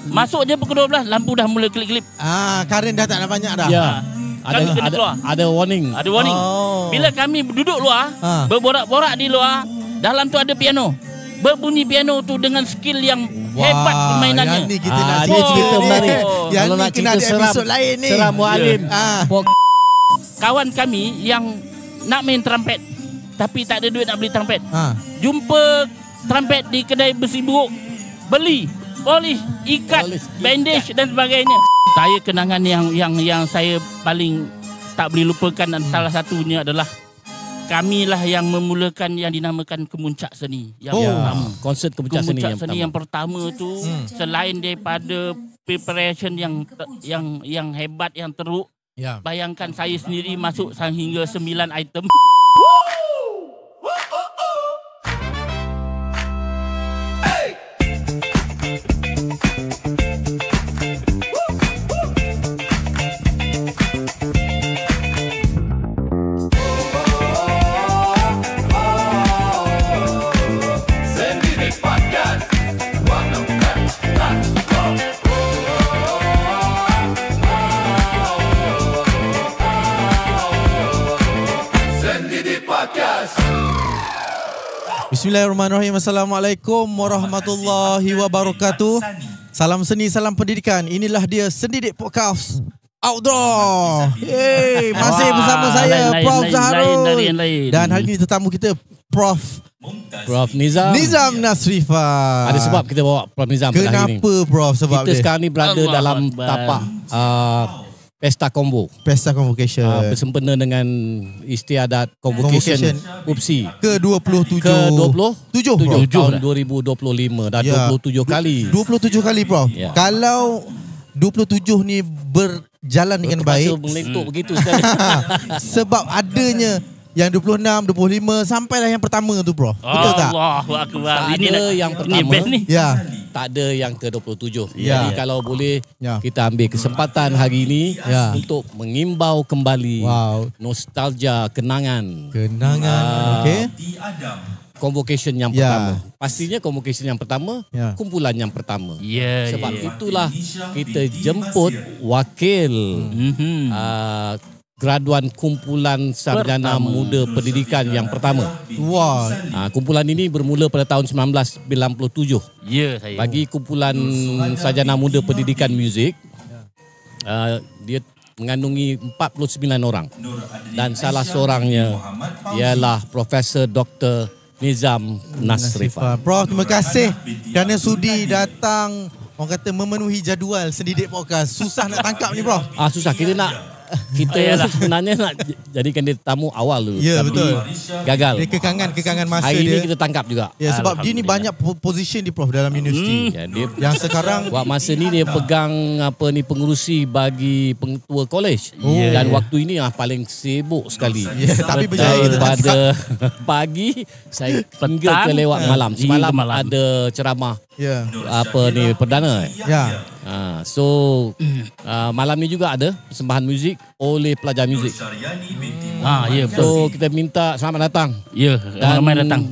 Masuk je pukul 12, lampu dah mula kelip-kelip. Karen dah tak ada banyak dah. Ya. Kami kena keluar. Ada warning. Ada warning. Bila kami duduk luar, berborak-borak di luar, dalam tu ada piano. Berbunyi piano tu dengan skill yang hebat permainannya. Yang ni kita nak dia cerita menarik. Yang Kalau ni nak kena ada cerita episod lain ni. Seram Mualim. Kawan kami yang nak main trumpet tapi tak ada duit nak beli trumpet. Jumpa trumpet di kedai besi buruk, beli, polish, ikat, bandage dan sebagainya. Saya kenangan yang saya paling tak boleh lupakan dan salah satunya adalah kamilah yang memulakan yang dinamakan Kemuncak Seni yang pertama. Konsert Kemuncak Seni yang pertama tu selain daripada preparation yang hebat, yang teruk. Bayangkan saya sendiri masuk hingga 9 item. Bismillahirrahmanirrahim. Assalamualaikum warahmatullahi wabarakatuh. Salam seni, salam pendidikan. Inilah dia Sendidik Podcast Outdoor. Masih bersama saya Prof Zaharul. Dan hari ini tetamu kita Prof Nizam Nasrifa. Ada sebab kita bawa Prof Nizam hari ini. Kenapa Prof? Sebab kita sekarang ni berada dalam tapak Pesta Combo. Pesta Convocation. Bersempena dengan Istiadat Convocation UPSI ke-27 tahun 2025. Dah 27 kali. 27 kali Prof. Kalau 27 ni berjalan dengan baik, mengelentuk begitu sekali. Sebab adanya yang 26, 25 sampailah yang pertama tu Prof. Betul tak? Allahu Akbar. Tak ada yang pertama. Tak ada yang ke-27. Jadi kalau boleh kita ambil kesempatan hari ini untuk mengimbau kembali nostalgia kenangan. Okey. Convocation yang pertama. Pastinya convocation yang pertama, kumpulan yang pertama. Sebab itulah kita jemput wakil graduan kumpulan sarjana muda pendidikan yang pertama. Kumpulan ini bermula pada tahun 1997. Bagi kumpulan sarjana muda pendidikan muzik, dia mengandungi 49 orang. Dan salah seorangnya ialah Profesor Dr. Nizam Nasrifa. Prof, terima kasih kerana sudi datang, orang kata memenuhi jadual Sendidik Podcast. Susah nak tangkap ni Prof. Susah. Kita sebenarnya nak jadikan dia tamu awal dulu. Tapi betul. Gagal. Dia kekangan masa hari dia. Hari ini kita tangkap juga. Sebab dia ni banyak position di Prof dalam universiti. Yang sekarang buat masa ni dia pegang pengurusi bagi pengetua college. Dan waktu ini paling sibuk sekali. Tapi berjaya pada pagi saya hingga ke lewat malam. Semalam ada ceramah perdana. Malam ni juga ada persembahan muzik oleh pelajar muzik. So kita minta selamat datang. Ramai datang.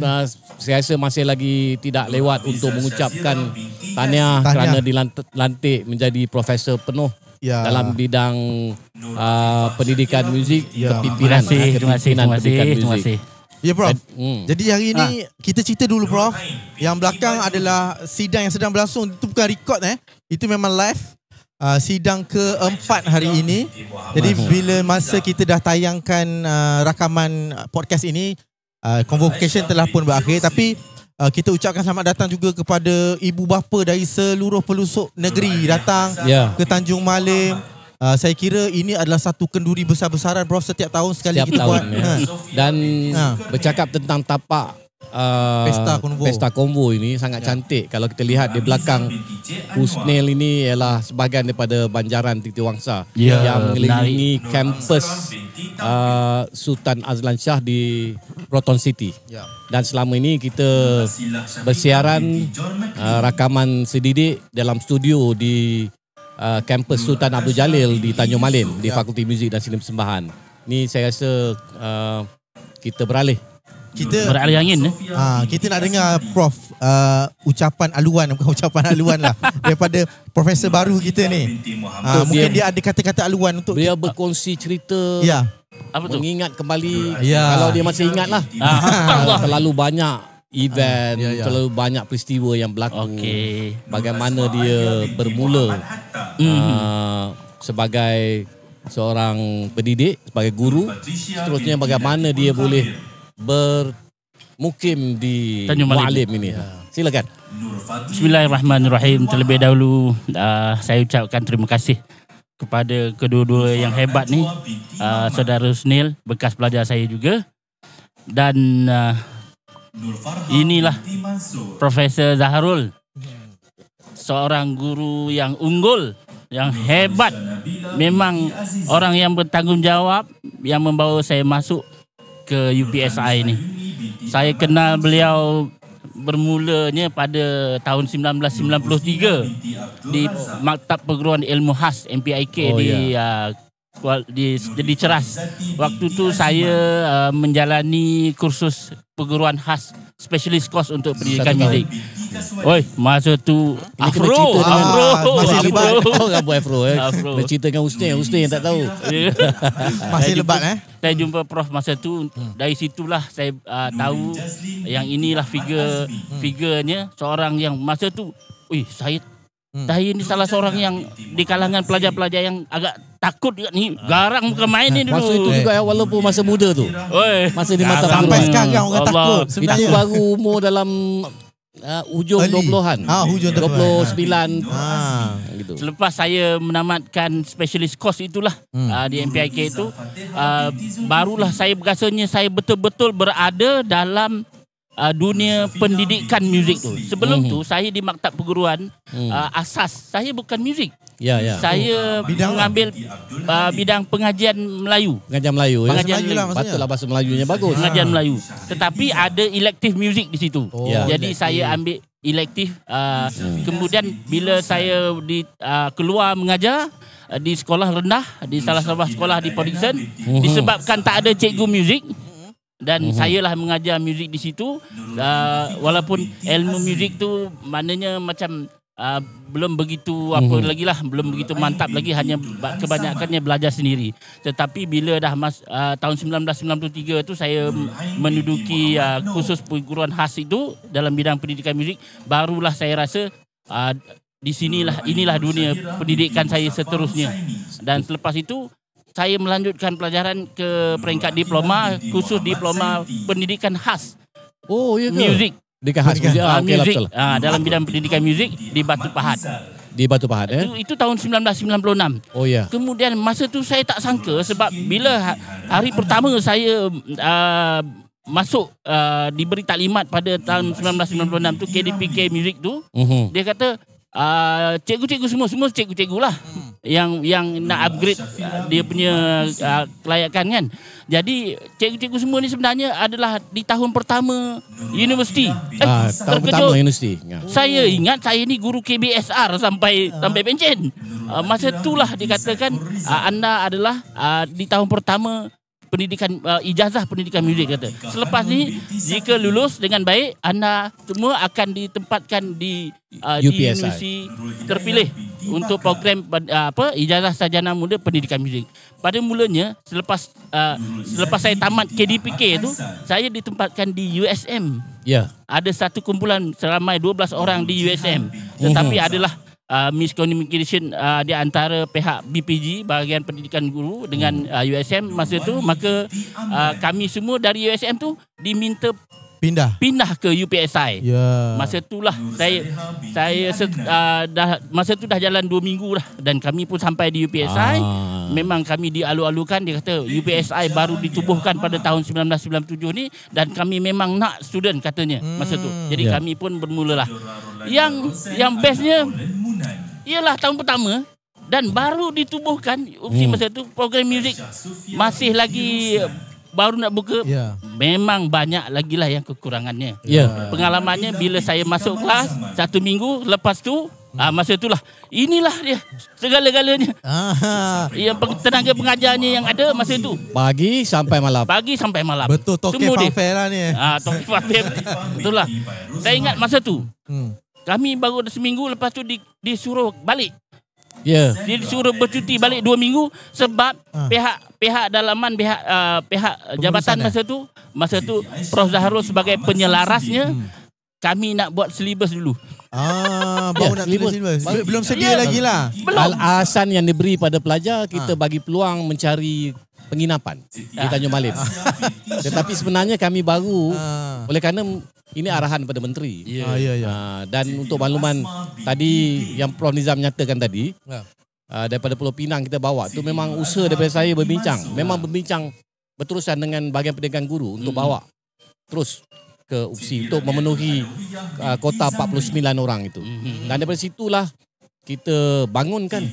Saya rasa masih lagi tidak lewat untuk mengucapkan tahniah kerana dilantik menjadi profesor penuh dalam bidang pendidikan muzik, kepimpinan pendidikan muzik. Prof. Jadi hari ini kita cerita dulu Prof. Yang belakang adalah sidang yang sedang berlangsung. Itu bukan record Itu memang live. Sidang keempat hari ini. Jadi bila masa kita dah tayangkan rakaman podcast ini, convocation telah pun berakhir. Tapi kita ucapkan selamat datang juga kepada ibu bapa dari seluruh pelosok negeri datang ke Tanjung Malim. Saya kira ini adalah satu kenduri besar-besaran Prof setiap tahun sekali kita buat. Dan bercakap tentang tapak Pesta Combo ini sangat cantik. Kalau kita lihat di belakang Husnil ini ialah sebahagian daripada Banjaran Titiwangsa yang mengelilingi kampus Sultan Azlan Shah di Proton City. Dan selama ini kita bersiaran rakaman Sendidik dalam studio di kampus Sultan Abdul Jalil di Tanjung Malim di Fakulti Muzik dan Seni Persembahan. Ni saya rasa kita beralih beralih angin. Kita nak dengar Prof ucapan aluan, bukan ucapan aluan lah, daripada profesor baru kita ni. Mungkin dia ada kata-kata aluan untuk dia berkongsi cerita. Ya. Apa tu? Mengingat kembali kalau dia masih ingat lah. Terlalu banyak event, terlalu banyak peristiwa yang berlaku. Bagaimana dia bermula sebagai seorang pendidik, sebagai guru, seterusnya bagaimana dia boleh bermukim di Mualim ini. Silakan. Bismillahirrahmanirrahim. Terlebih dahulu saya ucapkan terima kasih kepada kedua-dua yang hebat ni, saudara Snil, bekas pelajar saya juga, dan inilah Profesor Zaharul, seorang guru yang unggul, yang hebat, memang orang yang bertanggungjawab yang membawa saya masuk ke UPSI ni. Saya kenal beliau bermulanya pada tahun 1993 di Maktab Perguruan Ilmu Khas MPIK di Ceras. Waktu tu saya menjalani kursus perguruan khas, specialist course untuk pendidikan muzik. Oi, masa tu Afro. Masih lebat. Afro. Bercerita dengan Ustaz yang tak tahu. Masih lebat Saya jumpa Prof masa tu. Dari situlah saya tahu yang inilah figurnya, seorang yang masa tu, saya ni salah seorang yang di kalangan pelajar-pelajar yang agak takut juga ni, garang bukan main ni dulu. Masa itu juga walaupun masa muda tu. Masa di mata sampai sekarang orang takut. Itu baru umur dalam hujung 20-an. Hujung 29. Gitu. Selepas saya menamatkan specialist course itulah di MPIK itu, barulah saya berasanya saya betul-betul berada dalam dunia pendidikan muzik tu. Sebelum tu saya di maktab perguruan, asas saya bukan muzik. Saya mengambil bidang pengajian Melayu. Pengajian Melayu. Patutlah bahasa Melayunya bagus. Pengajian Melayu. Tetapi ada elective music di situ. Jadi saya ambil elective. Kemudian bila saya keluar mengajar di sekolah rendah, di salah satu sekolah di Podington, disebabkan tak ada cikgu muzik, dan sayalah mengajar muzik di situ. Walaupun ilmu muzik tu maknanya macam belum begitu belum begitu mantap lagi, hanya kebanyakannya belajar sendiri. Tetapi bila dah tahun 1993 tu saya menduduki kursus perguruan khas itu dalam bidang pendidikan muzik, barulah saya rasa inilah dunia pendidikan saya seterusnya. Dan selepas itu saya melanjutkan pelajaran ke peringkat diploma, khusus diploma pendidikan khas muzik. Muzik dalam bidang pendidikan muzik di Batu Pahat. Di Batu Pahat Itu tahun 1996. Kemudian masa tu saya tak sangka, sebab bila hari pertama saya masuk diberi taklimat pada tahun 1996 tu, KDPK Music tu, dia kata cikgu-cikgu semua cikgu-cikgu lah yang nak upgrade dia punya kelayakan kan. Jadi cikgu-cikgu semua ni sebenarnya adalah di tahun pertama universiti. Tahun pertama universiti. Saya ingat saya ni guru KBSR sampai pencen. Masa itulah dikatakan anda adalah di tahun pertama pendidikan ijazah pendidikan muzik kata. Selepas ni jika lulus dengan baik, anda semua akan ditempatkan di universiti terpilih untuk program ijazah sarjana muda pendidikan muzik. Pada mulanya selepas saya tamat KDPK tu, saya ditempatkan di USM. Ada satu kumpulan seramai 12 orang di USM. Tetapi adalah miscommunication di antara pihak BPG, bahagian pendidikan guru, dengan USM masa tu. Maka kami semua dari USM tu diminta pindah ke UPSI. Masa itulah saya masa tu dah jalan 2 minggu dah, dan kami pun sampai di UPSI. Memang kami dialu-alukan, dia kata UPSI baru ditubuhkan pada tahun 1997 ni, dan kami memang nak student katanya masa tu. Jadi kami pun bermulalah. Yang bestnya ialah tahun pertama dan baru ditubuhkan UPSI masa tu, program muzik masih lagi baru nak buka. Memang banyak lagi lah yang kekurangannya. Pengalamannya bila saya masuk kelas 1 minggu, lepas tu Masa itulah, inilah dia segala-galanya. Yang tenaga pengajarnya yang ada masa itu. Pagi sampai malam. Pagi sampai malam. Betul, Tokyo Fanfare lah ni. Tokyo Fanfare. Betul lah. Saya ingat masa tu. Kami baru ada seminggu, lepas tu disuruh balik. Ya. Dia disuruh bercuti balik 2 minggu sebab pihak dalaman, pihak jabatan masa tu Prof Zaharul sebagai penyelarasnya, kami nak buat silibus dulu. Baru nak tulis silibus. Belum sedia lagi lah. Alasan yang diberi pada pelajar, kita bagi peluang mencari penginapan di Tanjung Malim. Tetapi sebenarnya kami baru, oleh kerana ini arahan pada menteri. Dan untuk makluman tadi yang Prof Nizam nyatakan tadi, daripada Pulau Pinang kita bawa tu memang usaha daripada saya berbincang. Memang berbincang berterusan dengan bahagian pendidikan guru untuk bawa terus ke UPSI untuk memenuhi kota 49 orang itu. Dan daripada situlah kita bangunkan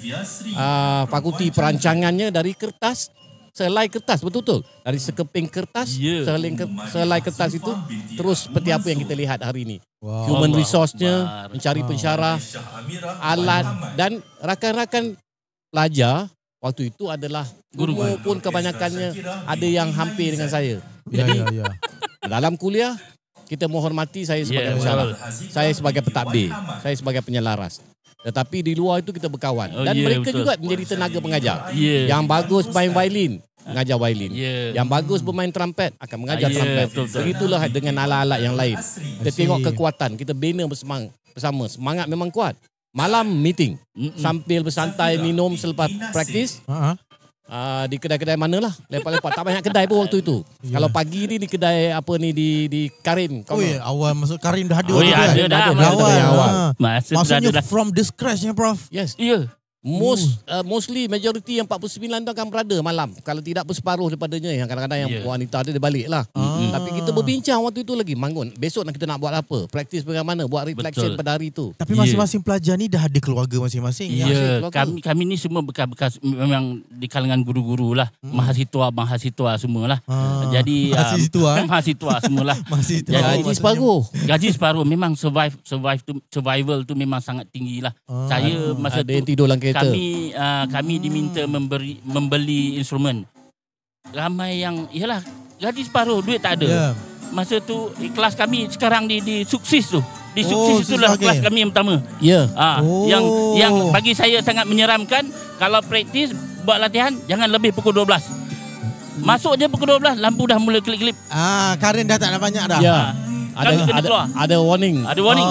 fakulti perancangannya dari kertas, selai kertas, betul-betul. Dari sekeping kertas, selai kertas itu terus seperti apa yang kita lihat hari ini. Human resource-nya, mencari pensyarah, alat dan rakan-rakan pelajar waktu itu adalah guru pun kebanyakannya ada yang hampir dengan saya. Jadi dalam kuliah kita menghormati saya sebagai pensyarah, saya sebagai pentadbir, saya sebagai penyelaras. Tetapi di luar itu kita berkawan. Dan mereka juga menjadi tenaga pengajar. Yang bagus main violin, mengajar violin. Yang bagus bermain trumpet, akan mengajar trumpet. Begitulah dengan alat-alat yang lain. Kita tengok kekuatan, kita bina bersama. Semangat memang kuat. Malam meeting, sambil bersantai minum selepas praktis. Di kedai-kedai manalah, lepak-lepak. Tak banyak kedai pun waktu itu. Kalau pagi ni di kedai apa ni di Karim. Awal masuk Karim dah ada. Ada awal. Maksudnya from the scratch-nya, Prof. Yes. Mostly majority yang 49 tu akan berada malam. Kalau tidak separuh daripadanya yang kadang-kadang yang wanita ada dia balik lah. Tapi kita berbincang waktu itu lagi, bangun. Besok kita nak buat apa? Praktis bagaimana? Buat reflection pada hari itu. Tapi masing-masing pelajar ni dah ada keluarga masing-masing. Kami ni semua bekas-bekas memang di kalangan guru-guru lah. Mahasiswa semualah. Jadi mahasiswa semualah. Gaji separuh memang survival tu memang sangat tinggi lah. Saya masa tu tidur dalam kereta. Kami diminta membeli instrumen. Ramai yang gaji separuh, duit tak ada. Masa tu kelas kami sekarang di Suksis tu. Di Suksis itulah kelas kami yang pertama. Yang bagi saya sangat menyeramkan, kalau praktis buat latihan jangan lebih pukul 12. Masuk je pukul 12, lampu dah mula kelip-kelip. Karen dah tak ada banyak dah. Ada warning. Ada warning.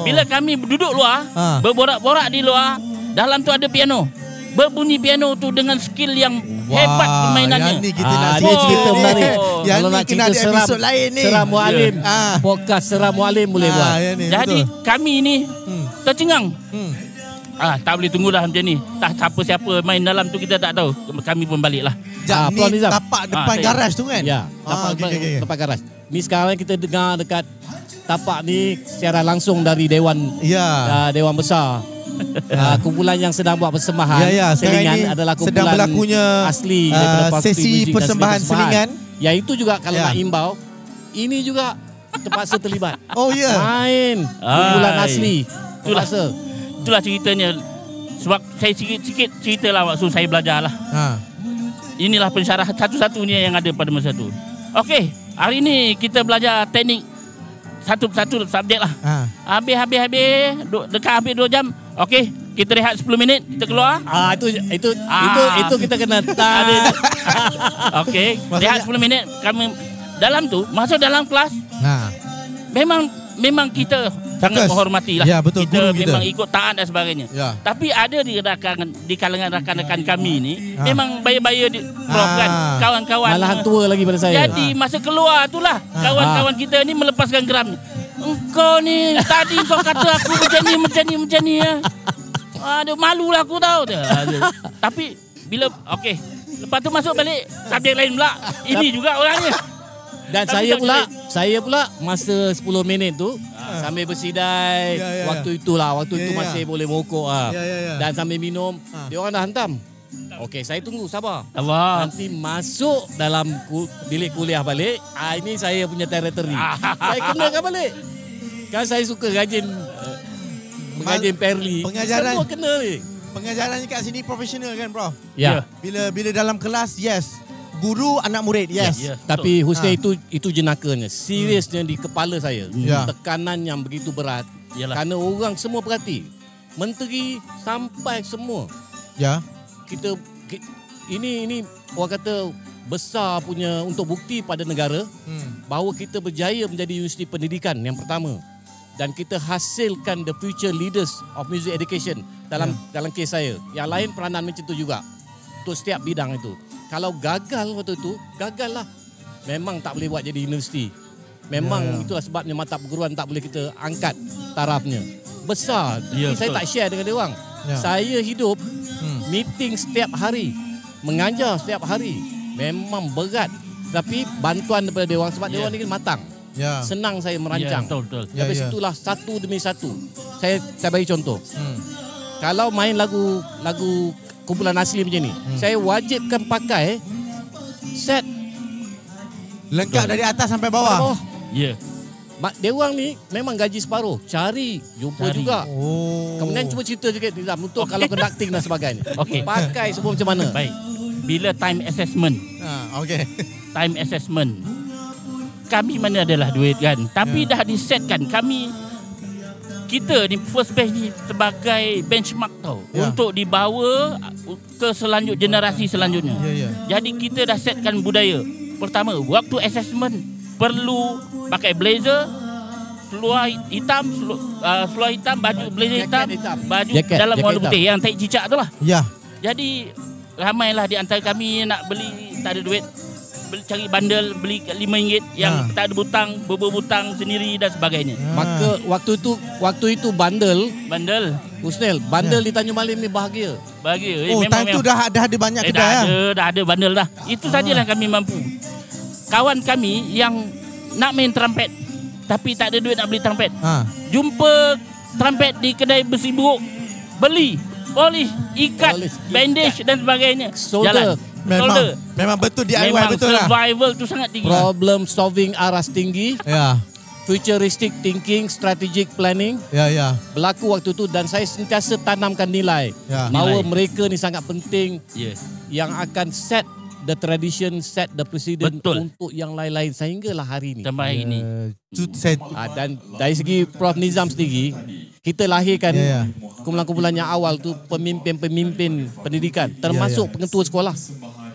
Bila kami duduk luar, berborak-borak di luar, dalam tu ada piano. Berbunyi piano tu dengan skill yang hebat permainannya. Yang ni kita nak dia cerita menarik. Yang ni kena ada episod lain ni. Seram Mualim. Podcast Seram Mualim boleh buat. Jadi kami ni tercengang. Tak boleh tunggu dah macam ni. Tak siapa main dalam tu kita tak tahu. Kami pun balik lah. Ni tapak depan garaj tu kan? Ya, tapak depan garaj. Ni sekarang kita dengar dekat tapak ni secara langsung dari Dewan Dewan Besar. Kumpulan yang sedang buat persembahan selingan adalah kumpulan sedang berlakunya asli sesi persembahan selingan. Yang itu juga kalau nak imbau, ini juga terpaksa terlibat. Main kumpulan asli. Itulah ceritanya. Sebab saya sikit-sikit ceritalah waktu saya belajar lah. Inilah pensyarah satu-satunya yang ada pada masa tu. Okey, hari ni kita belajar teknik satu subjek lah. Habis dekat habis 2 jam. Okey, kita rehat 10 minit, kita keluar. Itu kita kena Okey, rehat 10 minit. Kami dalam tu masuk dalam kelas. Memang kita sangat menghormati lah. Betul, kita guru memang ikut taat dan sebagainya. Tapi ada di kalangan rakan-rakan kami ni memang bayar Prof kan, kawan-kawan malahan tua lagi pada saya. Jadi masa keluar itulah kawan-kawan kita ni melepaskan geram. Engkau ni tadi kau kata aku macam ni ya. Aduh, malulah aku tahu tu. Tapi bila lepas tu masuk balik subjek lain pula. Ini juga orangnya. Dan saya pula masa 10 minit tu sambil bersidai. Waktu itu masih boleh mokok dan sambil minum. Dia orang dah hantam. Okey, saya tunggu, sabar. Nanti masuk dalam bilik kuliah balik. Ini saya punya teritori. Saya kenakan balik. Kan saya suka rajin mengajar Perli. Pengajaran semua kena ni. Pengajarannya kat sini profesional kan, Prof? Ya. Bila dalam kelas, yes. Guru anak murid, yes. Tapi Husni itu jenakanya. Seriusnya di kepala saya. Ya. Tekanan yang begitu berat. Kerana orang semua perhati. Menteri sampai semua. Ya. Ini orang kata besar punya untuk bukti pada negara bahawa kita berjaya menjadi universiti pendidikan yang pertama. Dan kita hasilkan the future leaders of music education dalam kes saya. Yang lain peranan macam itu juga untuk setiap bidang itu. Kalau gagal waktu itu, gagal lah. Memang tak boleh buat jadi universiti. Memang itulah sebabnya mata perguruan tak boleh kita angkat tarafnya. Besar. Tapi saya tak share dengan dia orang. Saya hidup meeting setiap hari, mengajar setiap hari. Memang berat. Tapi bantuan daripada dia orang sebab dia orang ni matang. Senang saya merancang. Betul. Dari situlah satu demi satu. Saya bagi contoh. Kalau main lagu kumpulan asli macam ni, saya wajibkan pakai set lengkap dari atas sampai bawah. Ya. Dia orang ni memang gaji separuh. Jumpa juga. Kemudian cuba cerita sikit Nizam untuk kalau conducting dan sebagainya. Pakai semua macam mana? Baik. Bila time assessment. Time assessment. Kami mana adalah duit kan. Tapi dah disetkan kita ni first batch ni sebagai benchmark tau. Untuk dibawa ke generasi selanjutnya. Jadi kita dah setkan budaya. Pertama, waktu assessment perlu pakai blazer, seluar hitam, baju blazer hitam, baju dalam warna putih yang tai cicak tu lah. Jadi ramailah di antara kami nak beli, tak ada duit, cari bandel, beli RM5 yang tak ada butang, berbutang sendiri dan sebagainya. Maka waktu itu bandel Husnil, bandel di Tanjung Malim ni bahagia. Time tu dah ada banyak kedai. Dah ada bandel dah. Itu sajalah kami mampu. Kawan kami yang nak main trumpet tapi tak ada duit nak beli trumpet. Jumpa trumpet di kedai besi buruk, beli, polish, ikat, bandage dan sebagainya. Jalan. Memang betul DIY, memang betul lah. Survival tu sangat tinggi. Problem solving aras tinggi. Futuristic thinking, strategic planning. Berlaku waktu tu dan saya sentiasa tanamkan nilai. Bahawa mereka ni sangat penting. Yang akan set the tradition, set the precedent untuk yang lain-lain sehinggalah hari ini. Sampai hari ini. Dan dari segi Prof Nizam sendiri, kita lahirkan kumpulan-kumpulan yang awal tu pemimpin-pemimpin pendidikan, termasuk pengetua sekolah,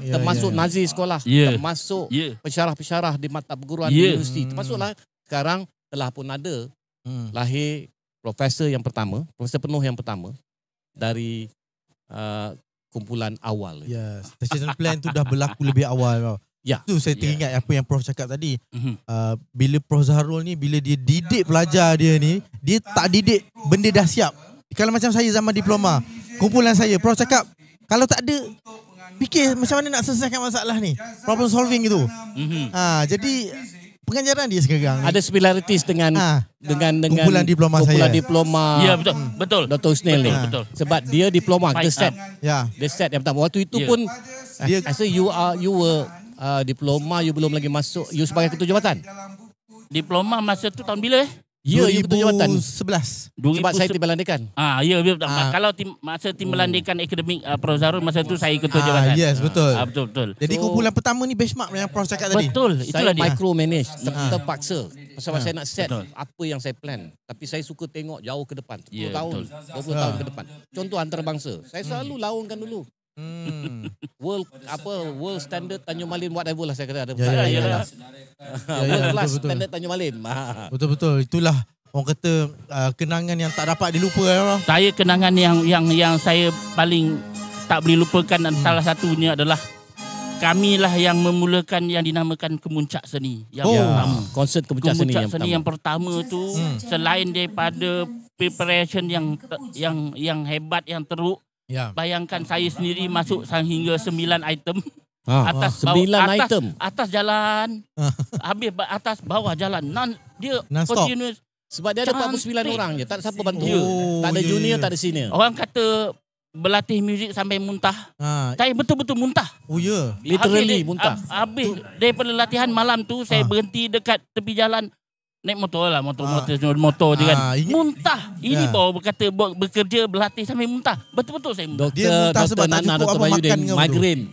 termasuk nazir sekolah, termasuk pensyarah-pensyarah di mata perguruan di universiti, termasuklah sekarang telah pun ada lahir profesor penuh yang pertama dari kumpulan awal. Succession plan tu dah berlaku lebih awal. Tu saya teringat apa yang Prof cakap tadi. Bila Prof Zahrul ni, bila dia didik pelajar dia ni, dia tak didik benda dah siap. Kalau macam saya zaman diploma, kumpulan saya, Prof cakap, kalau tak ada, fikir macam mana nak selesaikan masalah ni. Problem solving itu. Jadi pengajaran dia sekarang ada similarities dengan kumpulan diploma saya. Ya, betul. Dr. Husnil ni. Betul. Sebab dia diploma, kita set. Dia set yang pertama. Waktu itu pun you were diploma, you belum lagi masuk, you sebagai ketua jabatan. Diploma masa tu tahun bila? Ya, you ketua jabatan 2011. Sebab saya tim Belandikan. Ya, kalau masa tim Belandikan akademik Prof Zahrul, masa tu saya ketua jabatan. Yes, betul. Betul. Jadi kumpulan pertama ni benchmark yang Prof cakap tadi. Betul, itulah saya dia. micromanage, terpaksa. Sebab saya nak set apa yang saya plan. Tapi saya suka tengok jauh ke depan. 10 tahun, 20 tahun ke depan. Contoh antarabangsa. Saya selalu laungkan dulu. World standard Tanjung Malim, whatever lah saya kata ada. World class standard Tanjung Malim. Betul. Itulah orang kata kenangan yang tak dapat dilupa. Saya kenangan yang saya paling tak boleh lupakan dan salah satunya adalah kamilah yang memulakan yang dinamakan Kemuncak Seni yang pertama. Konsert Kemuncak Seni yang pertama tu selain daripada preparation yang hebat, yang teruk. Bayangkan saya sendiri masuk hingga 9 item. Atas jalan. Habis atas bawah jalan. Dia continuous. Sebab dia ada 49 orang je. Tak ada siapa bantu. Tak ada junior, tak ada senior. Orang kata berlatih muzik sampai muntah. Saya betul-betul muntah. Literally muntah. Habis daripada latihan malam tu, saya berhenti dekat tepi jalan. naik motor lah, motor je kan. Muntah. Ini bawa berkata bekerja berlatih sampai muntah. Betul-betul saya muntah. Dia muntah sebab tak cukup apa makan ke migraine.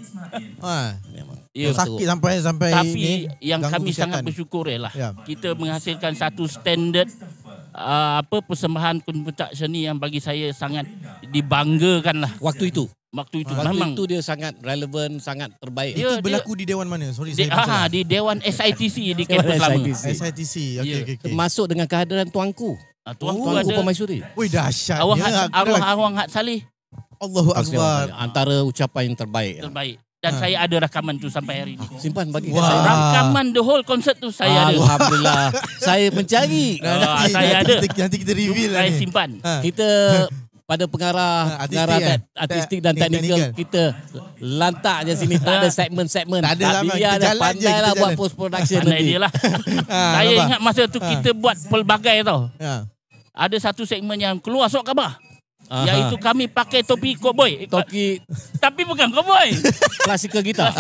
Sakit sampai tapi ni, yang kami sangat bersyukur ialah kita menghasilkan satu standard persembahan pencak seni yang bagi saya sangat dibanggakan lah waktu itu memang itu dia sangat relevan, sangat terbaik. Itu berlaku di Dewan mana? Sorry di Dewan SITC di kampus lama. SITC. Okey. Masuk dengan kehadiran tuanku. Tuanku Permaisuri. Wih, dahsyat. Awang Had Saleh. Allahu Akbar. Antara ucapan yang terbaik. Dan saya ada rakaman tu sampai hari ini. Simpan bagi saya. Rakaman the whole concert tu saya ada. Alhamdulillah. Saya mencari. Saya ada. Nanti kita reveal saya simpan. Kita pada pengarah artistik dan teknikal kita lantak je sini, tak ada segmen-segmen. Biar dia pandai lah buat post production nanti. Saya ingat masa tu kita buat pelbagai tau. Ada satu segmen yang keluar surat khabar. Iaitu kami pakai topi cowboy. Tapi bukan cowboy. Klasikal gitar.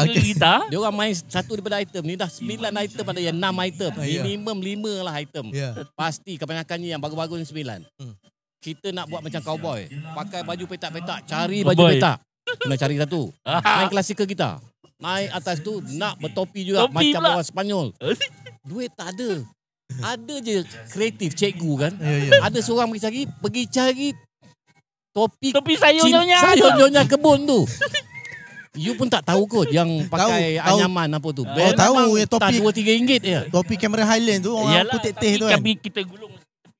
Dia orang main satu daripada item ni dah 9 item, ada yang 6 item. Minimum 5 lah item. Pasti kebanyakannya yang bagus-bagus ni 9. Kita nak buat macam cowboy, pakai baju petak-petak, cari baju petak. Kena cari satu. Main klasikal gitar. Naik atas tu nak bertopi juga macam orang Sepanyol. Duit tak ada. Ada je kreatif cikgu kan. Ada seorang pergi cari topi sayur-nyonya kebun tu. You pun tak tahu kot yang pakai anyaman apa tu. Tahu ya, topi RM2-3 je. Topi kamera Highland tu orang putih-tih tu kan. Kami kita gulung.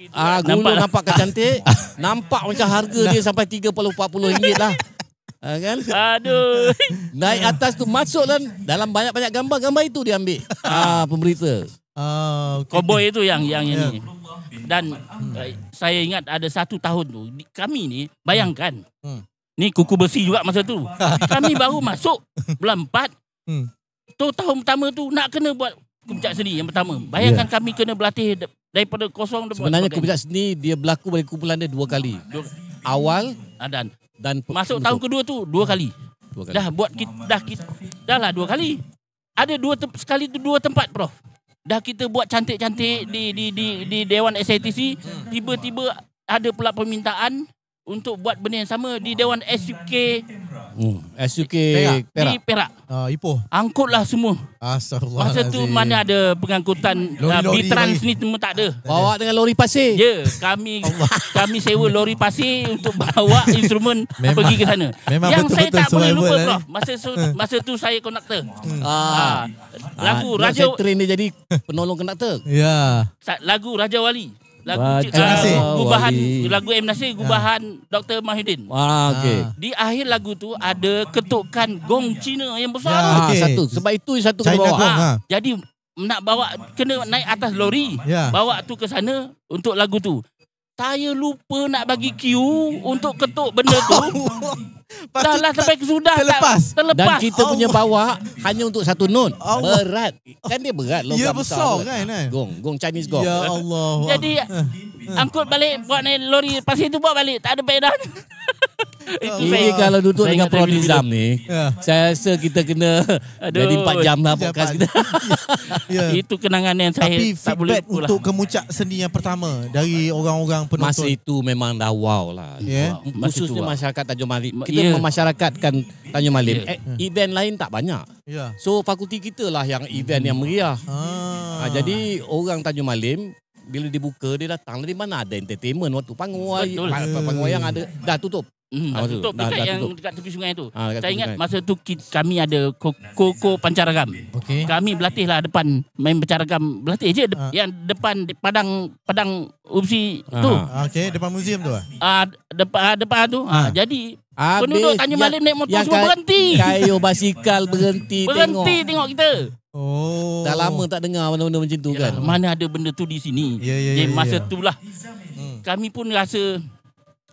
Nampak cantik. Nampak macam harga dia sampai RM30-40 lah. Kan? Aduh. Naik atas tu masuk dalam banyak-banyak gambar itu dia ambil. Pemberita. Cowboy itu yang ini. Dan saya ingat ada 1 tahun tu kami ni bayangkan. Ni kuku besi juga masa tu. Kami baru masuk bulan 4. Tu tahun pertama tu nak kena buat pencak seni yang pertama. Bayangkan kami kena berlatih daripada kosong. Sebenarnya pencak seni dia berlaku bagi kumpulan dia 2 kali. Awal dan masuk tahun kedua tu 2 kali. Dah buat dah lah 2 kali. Ada sekali tu 2 tempat, Prof. Dah kita buat cantik-cantik di Dewan SITC, tiba-tiba ada pula permintaan untuk buat benda yang sama di Dewan SUK Perak. Di Perak. Ipoh. Angkutlah semua. Astagfirullah. Masa tu mana ada pengangkutan B-Trans ni semua tak ada. Bawa dengan lori pasir. Ya, kami sewa lori pasir untuk bawa instrumen pergi ke sana. Yang saya tak boleh lupa, Prof. Masa tu saya konduktor. Lagu Raja train dia jadi penolong konduktor. Ya. Lagu Raja Wali. Lagu M. Nasir, gubahan Dr. Mahyudin. Di akhir lagu tu ada ketukan gong Cina yang besar. Satu. Sebab itu satu kena bawa. Jadi nak bawa, kena naik atas lori. Bawa tu ke sana untuk lagu tu. Saya lupa nak bagi cue untuk ketuk benda tu. Dah lah sampai sudah terlepas. Dan kita punya bawa hanya untuk 1 not. Berat. Kan dia berat. Ya, besar kan. Gong Chinese gong. Ya Allah. Jadi angkut balik, buat naik lori pasir tu, buat balik. Tak ada faedah. Ini kalau duduk dengan Prof Nizam ni, saya rasa kita kena jadi 4 jam lah podcast kita. Itu kenangan yang saya tak boleh lupa. Untuk kemuncak seni yang pertama dari orang-orang penonton. Masa itu memang dah wow lah. Khususnya masyarakat Tanjung Malim. Kita memasyarakatkan Tanjung Malim. Event lain tak banyak. So fakulti kita lah yang event yang meriah. Jadi orang Tanjung Malim bila dibuka, dia datang dari mana ada entertainment waktu panggung wayang ada dah tutup. Tutup dekat tepi sungai tu. Saya ingat masa tu kami ada koko pancaragam. Kami berlatih lah depan, main pancaragam, berlatih je yang depan padang UPSI tu. Depan muzium tu. Depan tu. Jadi penduduk Tanjung Malim naik motor semua berhenti. Kayu basikal berhenti tengok kita. Dah lama tak dengar benda-benda macam tu kan. Mana ada benda tu di sini. Jadi masa itulah kami pun rasa,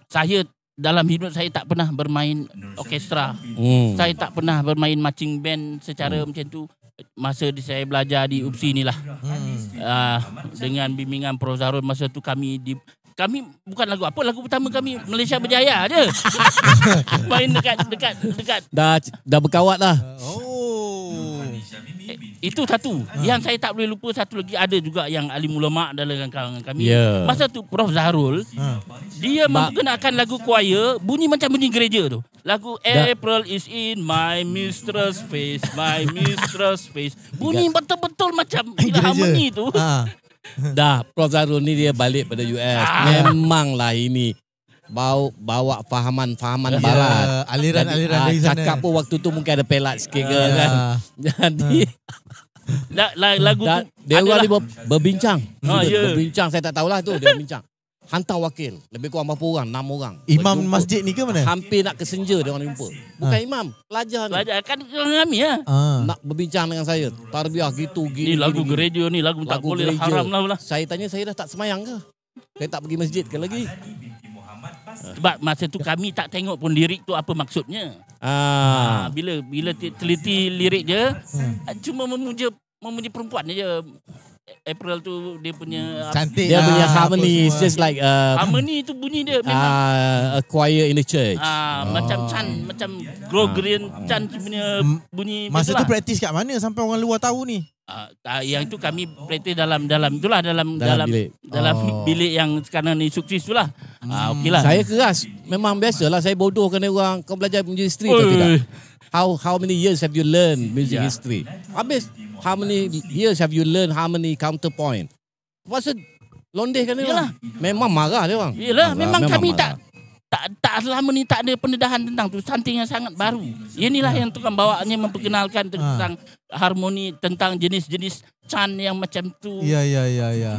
saya dalam hidup saya tak pernah bermain orkestra. Saya tak pernah bermain marching band secara macam tu. Masa saya belajar di UPSI ni lah. Dengan bimbingan Prof Zarul, masa tu kami bukan lagu apa, lagu pertama kami Malaysia Berjaya je. Main dekat dah berkawat lah. Itu satu. Yang saya tak boleh lupa, satu lagi ada juga yang alim ulama dalam kalangan kami. Masa tu Prof Zahrul, dia memperkenalkan lagu choir, bunyi macam bunyi gereja tu. Lagu April is in my mistress face, my mistress face. Bunyi betul-betul macam harmoni tu. Dah, Prof Zahrul ni dia balik pada US. Memanglah ini bawa fahaman barat. Aliran dari sana. Cakap pun waktu tu mungkin ada pelat sikit kan. Jadi lagu tu dia orang ni berbincang. Berbincang, saya tak tahulah tu dia berbincang. Hantar wakil, lebih kurang berapa orang? 6 orang. Imam masjid ni ke mana? Hampir nak kesenja dia orang jumpa. Bukan imam, pelajar ni. Pelajar kan orang kami Nak berbincang dengan saya. Tarbiyah gitu gini. Ni lagu gereja ni, lagu tak boleh haram lah. Saya tanya, saya dah tak semayang ke? Saya tak pergi masjid ke lagi? Sebab masa tu kami tak tengok pun lirik tu apa maksudnya. Bila teliti lirik je, cuma memuja perempuan je. April tu dia punya cantik, dia punya harmony, it's just like harmony tu bunyi dia memang a choir in the church. Macam Chan, macam Gregorian Chan punya bunyi. Masa tu praktis kat mana sampai orang luar tahu ni? Yang itu kami praktis dalam bilik yang sekarang ni sukses tu lah. Okeylah. Saya keras. Memang biasalah saya bodohkan dia orang. Kau belajar music history atau tidak? How many years have you learned music history? Habis how many years have you learned harmony counterpoint? Pasal londeh kan dia orang. Memang marah dia orang. Yalah, memang kami marah. Tak selama ni tak ada pendedahan tentang tu. Something yang sangat baru. Inilah yang tukang bawaannya memperkenalkan tentang harmoni, tentang jenis-jenis Chan yang macam tu. Ya.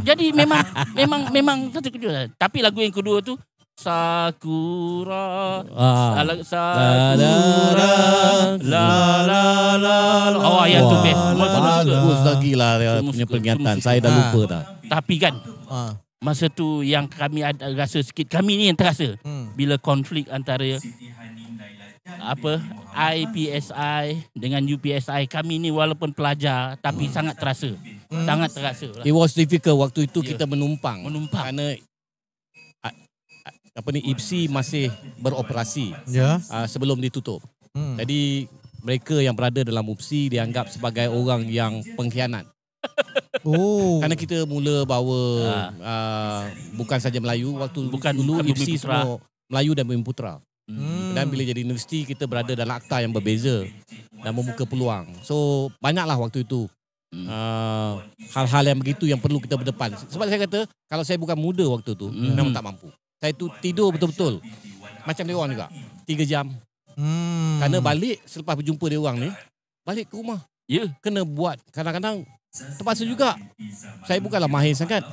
Jadi memang satu kedua. Tapi lagu yang kedua tu Sakura, yang tu best. Bagus lagi lah punya peringatan. Saya dah lupa dah. Tapi kan masa tu yang kami ada rasa sikit, kami ni yang terasa bila konflik antara IPSI dengan UPSI, kami ni walaupun pelajar tapi sangat terasa. Sangat terasa lah. It was difficult waktu itu kita menumpang. Kerana IPSI masih beroperasi sebelum ditutup. Jadi mereka yang berada dalam IPSI dianggap sebagai orang yang pengkhianat. Kerana kita mula bawa bukan saja Melayu, waktu dulu IPSI semua Melayu dan Bumiputera. Dan bila jadi universiti kita berada dalam akta yang berbeza dan membuka peluang. So banyaklah waktu itu hal-hal yang begitu yang perlu kita berdepan. Sebab saya kata kalau saya bukan muda waktu tu memang tak mampu. Saya tu tidur betul-betul macam dia orang juga 3 jam. Kerana balik selepas berjumpa dia orang ni, balik ke rumah. Kena buat kadang-kadang terpaksa juga. Saya bukanlah mahir sangat.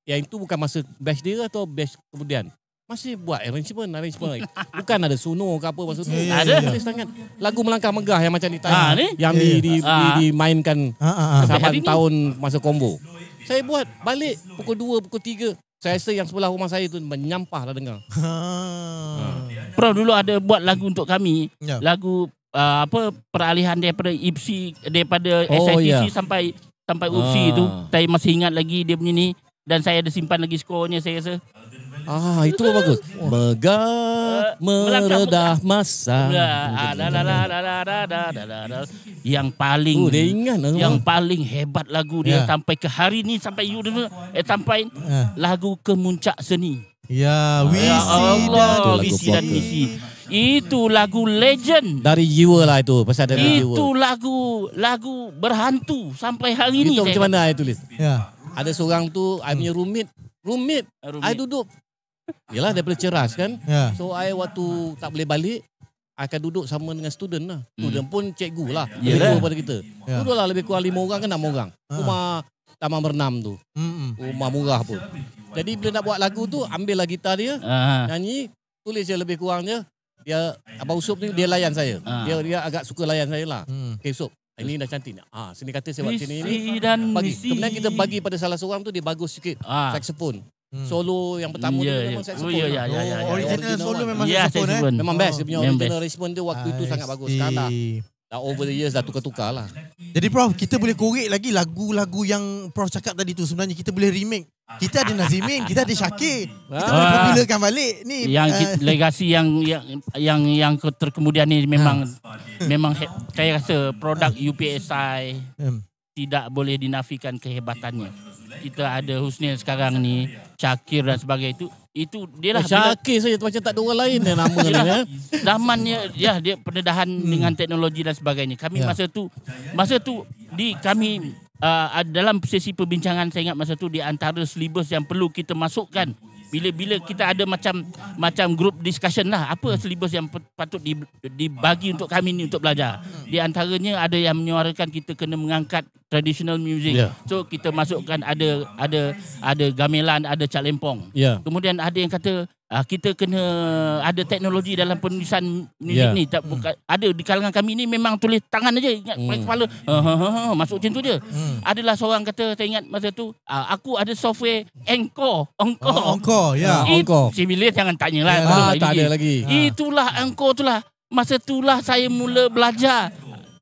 Yang itu bukan masa batch dia atau batch kemudian. Masih buat arrangement. Bukan ada sono ke apa masa tu. Ada. Lagu Melangkah Megah yang macam ditanya. Yang dimainkan sahabat tahun masa combo. Saya buat balik pukul 2, pukul 3. Saya rasa yang sebelah rumah saya tu menyampah lah dengar. Prof dulu ada buat lagu untuk kami. Lagu peralihan daripada IPSI, daripada SITC sampai UPSI tu. Saya masih ingat lagi dia punya ni. Dan saya ada simpan lagi skornya saya rasa. Itu bagus. Megah meredah masa. Yang paling dia ingat yang paling hebat lagu dia sampai ke hari ni, sampai sampai lagu Kemuncak Seni. Visi dan Misi. Itu lagu legend. Dari jiwa lah itu, pasal dari jiwa. Itu lagu berhantu sampai hari ni. Itu macam mana saya tulis? Ada seorang tu, I punya roommate. I duduk. Yalah daripada Ceras kan. So I waktu tak boleh balik, I akan duduk sama dengan student lah. Student pun cikgu lah. Cikgu pada kita. Duduklah lebih kurang 5 orang ke 6 orang. Rumah Taman Bernam tu. Rumah murah pun. Jadi bila nak buat lagu tu, ambil lah gitar dia, nyanyi, tulis je lebih kurangnya. Dia Abang Usup ni dia layan saya. Dia agak suka layan saya lah. Okay Usup, ini dah cantik. Sini kata saya buat sini ni. Bagi. Kemudian kita bagi pada salah seorang tu, dia bagus sikit. Saxophone. Solo yang pertama dia memang saxophone. Original solo memang saxophone. Memang best. Dia punya original arrangement dia waktu itu sangat bagus. Sekarang dah over the years dah tukar-tukar lah. Jadi Prof, kita boleh korek lagi lagu-lagu yang Prof cakap tadi tu. Sebenarnya kita boleh remake. Kita ada Nazimin, kita ada Syakir. Kita boleh popularkan balik ni. Yang legasi yang terkemudian ni memang memang saya rasa produk UPSI tidak boleh dinafikan kehebatannya. Kita ada Husnil sekarang ni, Syakir dan sebagainya itu dia lah Syakir saja macam tak ada orang lain yang nama ni ya. Zamannya dia pendedahan dengan teknologi dan sebagainya. Kami masa tu kami dalam sesi perbincangan saya ingat masa tu di antara silibus yang perlu kita masukkan bila kita ada macam group discussion lah, apa silibus yang patut dibagi untuk kami ni untuk belajar. Di antaranya ada yang menyuarakan kita kena mengangkat traditional music. So kita masukkan ada gamelan, ada calempong. Kemudian ada yang kata kita kena ada teknologi dalam penulisan muzik ni. Ada di kalangan kami ni memang tulis tangan aja, ingat pakai kepala. Masuk macam tu je. Adalah seorang kata, saya ingat masa tu, aku ada software Encore. Bila jangan tanyalah. Tak ada lagi. Itulah Encore tu lah. Masa itulah saya mula belajar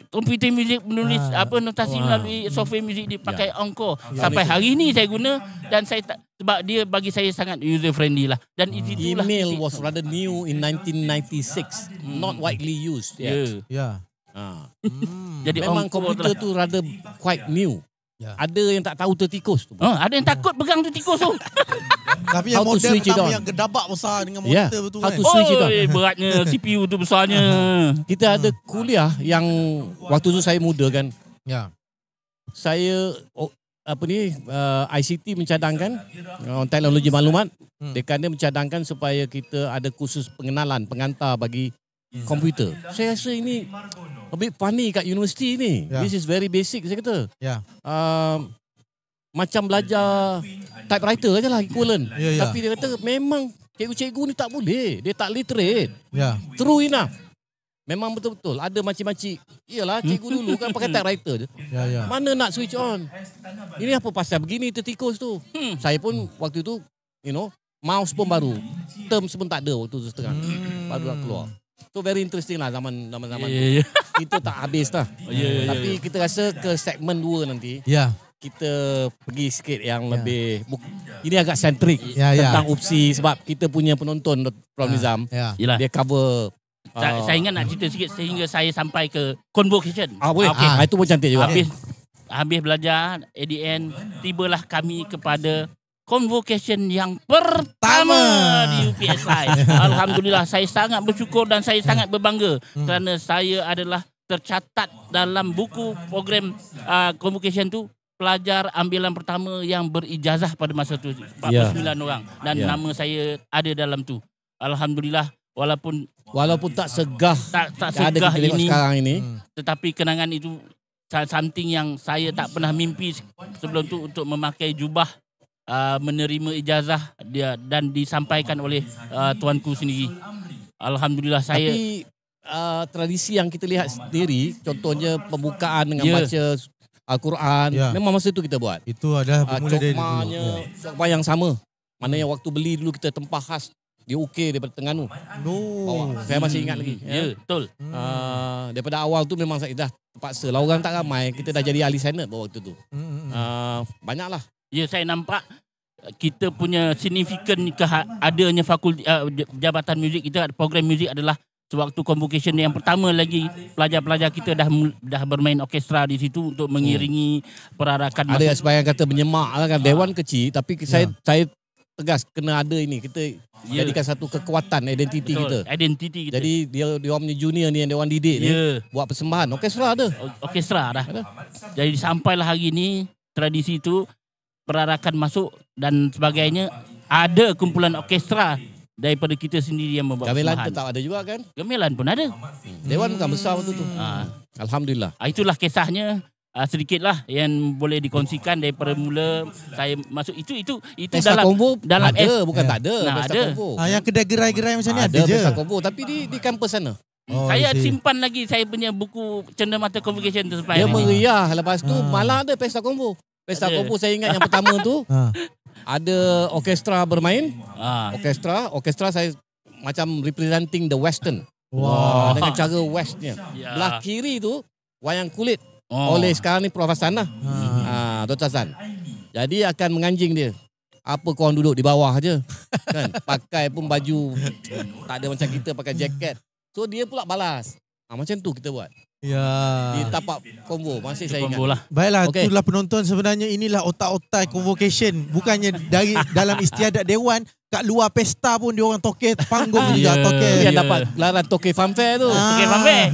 komputer muzik, menulis notasi melalui software muzik dipakai Encore. Sampai hari ni saya guna dan saya tak, sebab dia bagi saya sangat user friendly lah. Dan itulah email was rather new in 1996, not widely used yet. Jadi memang komputer tu rather quite new. Ada yang tak tahu tertikus tu. Ada yang takut pegang tu tikus tu. Tapi yang model pertama yang gedabak besar dengan monitor betul kan. Beratnya CPU tu besarnya. Kita ada kuliah yang waktu tu saya muda kan. Saya ICT mencadangkan teknologi maklumat. Dekan dia mencadangkan supaya kita ada kursus pengenalan, pengantar bagi komputer. Saya rasa ini a bit funny kat universiti ni. This is very basic saya kata. Macam belajar typewriter je lah equivalent. Tapi dia kata memang cikgu-cikgu ni tak boleh. Dia tak literate. True enough. Memang betul-betul. Ada macam-macam. Iyalah cikgu dulu kan pakai typewriter je. Mana nak switch on. Ini apa pasal begini tertikus tu. Saya pun waktu tu, mouse pun baru. Terms pun tak ada waktu tu setengah. Baru nak keluar. So very interesting lah zaman kita tak habis lah. Tapi kita rasa ke segmen 2 nanti. Kita pergi sikit yang lebih ini agak sentrik tentang opsi sebab kita punya penonton Prof Nizam dia cover saya ingat nak cerita sikit sehingga saya sampai ke convocation. Itu pun cantik juga. Habis belajar ADN, tibalah kami kepada convocation yang pertama di UPSI. Alhamdulillah, saya sangat bersyukur dan saya sangat berbangga kerana saya adalah tercatat dalam buku program convocation tu pelajar ambilan pertama yang berijazah pada masa tu 49 orang dan nama saya ada dalam tu. Alhamdulillah, walaupun tak segah segah ini sekarang ini, tetapi kenangan itu something yang saya tak pernah mimpi sebelum tu untuk memakai jubah menerima ijazah dia dan disampaikan oleh tuanku sendiri. Alhamdulillah saya. Tapi tradisi yang kita lihat sendiri, contohnya pembukaan dengan baca Al-Quran, memang masa tu kita buat. Itu adalah bermula dari dulu. Cokma yang sama. Mana yang waktu beli dulu kita tempah khas dia ukir daripada Terengganu. Saya masih ingat lagi. Betul. Daripada awal tu memang saya dah terpaksa. Lah orang tak ramai, kita dah jadi ahli senat waktu tu. Banyaklah. Saya nampak kita punya signifikan adanya fakulti jabatan muzik kita, program muzik adalah sewaktu convocation yang pertama lagi pelajar-pelajar kita dah bermain orkestra di situ untuk mengiringi perarakan. Ada yang sebayang kata menyemak lah kan, dewan kecil tapi saya tegas kena ada ini, kita jadikan satu kekuatan identiti kita. Jadi dia orang punya junior ni yang dia orang didik ni buat persembahan orkestra dah. Jadi sampailah hari ni tradisi itu perarakan masuk dan sebagainya, ada kumpulan orkestra daripada kita sendiri yang membuat gamelan persembahan. tetap ada juga kan? Gamelan pun ada. Dewan bukan besar waktu tu. Alhamdulillah. Itulah kisahnya. Sedikitlah yang boleh dikongsikan daripada mula saya masuk itu Pesta dalam ada bukan tak ada Pesta Kombo. Yang kedai gerai-gerai macam ni ada je. Pesta Kombo tapi di kampus sana. Saya simpan lagi saya punya buku cenderamata convocation tu sampai. Dia meriah, lepas tu malah ada Pesta Kombo. Pesta Kombo saya ingat yang pertama tu ada orkestra bermain. Orkestra saya macam representing the western. Dengan cara westnya. Belah kiri tu wayang kulit. Oleh sekarang ni Prof Hassan lah. Dr. Hassan. Jadi akan menganjing dia. Apa korang duduk di bawah je. Kan? Pakai pun baju tak ada macam kita pakai jaket. So dia pula balas. Macam tu kita buat. Ya. Di tapak konvo masih saya ingat. Lah. Baiklah, itulah penonton sebenarnya inilah otak-otak convocation. Bukannya dari dalam istiadat dewan, kat luar pesta pun dia orang toke panggung juga toke. Dia dapat gelaran toke fanfare tu. Toke fanfare.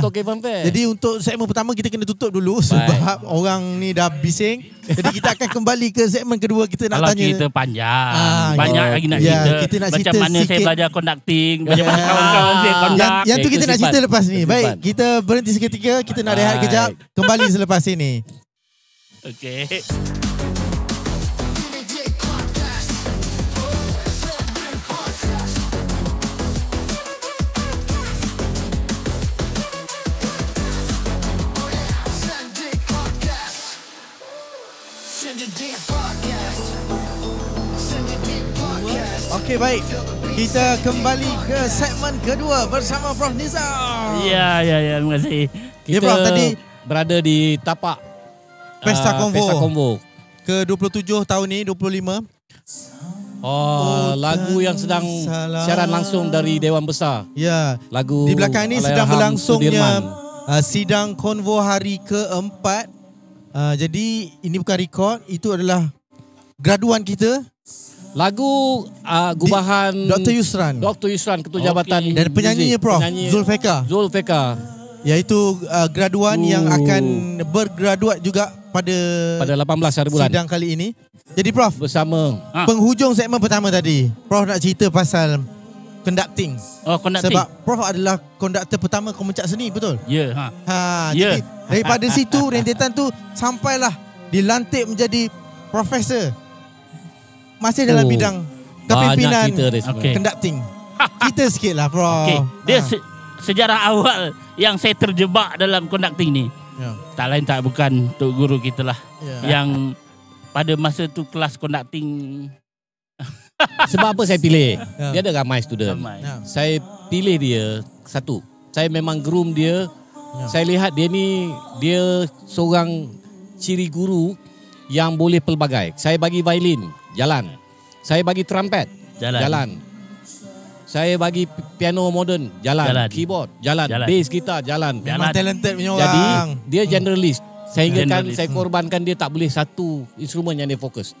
Toke fanfare. Jadi untuk segmen pertama kita kena tutup dulu sebab orang ni dah bising. Jadi kita akan kembali ke segmen kedua, kita nak tanya. Kalau cerita panjang, banyak lagi nak ya, cerita. Kita nak macam cerita mana sikit. saya belajar conducting, macam mana kawan-kawan saya conduct. Yang tu kita nak cerita lepas ni. Baik, Simpan. kita berhenti seketika, kita nak rehat kejap. Kembali selepas ini. Okey. Okey, baik. Kita kembali ke segmen kedua bersama Prof Nizam. Ya, terima kasih. Kita Prof, tadi berada di tapak Pesta Konvo. Ke 27 tahun ni, 25. Lagu yang sedang siaran langsung dari Dewan Besar. Ya. Lagu di belakang ni sedang Allahyarham berlangsungnya Sudirman. sidang konvo hari keempat. Jadi ini bukan rekod, itu adalah graduan kita. Lagu gubahan Dr. Yusran. Dr. Yusran, Ketua Jabatan Dan penyanyinya Prof Zulfeka. Iaitu graduan yang akan bergraduat juga pada 18 hari bulan sidang kali ini. Jadi Prof, bersama penghujung segmen pertama tadi, Prof nak cerita pasal conducting. Conducting. Sebab Prof adalah konduktor pertama Kemencak Seni, betul? Ya, Jadi daripada situ rentetan tu sampailah dilantik menjadi profesor. Masih dalam bidang kepimpinan conducting. Cerita sikit lah Prof. Okay. Dia sejarah awal yang saya terjebak dalam conducting ni. Tak lain tak bukan Tok Guru kita lah. Yang pada masa tu kelas conducting. Sebab apa saya pilih? Dia ada ramai student. Saya pilih dia satu. Saya memang groom dia. Saya lihat dia seorang ciri guru yang boleh pelbagai. Saya bagi violin, jalan. Saya bagi trumpet, jalan. Saya bagi piano moden, jalan. Keyboard, jalan. Bass gitar, jalan. Memang talented punya orang. Jadi dia generalist. Saya korbankan dia tak boleh satu instrumen yang dia fokus.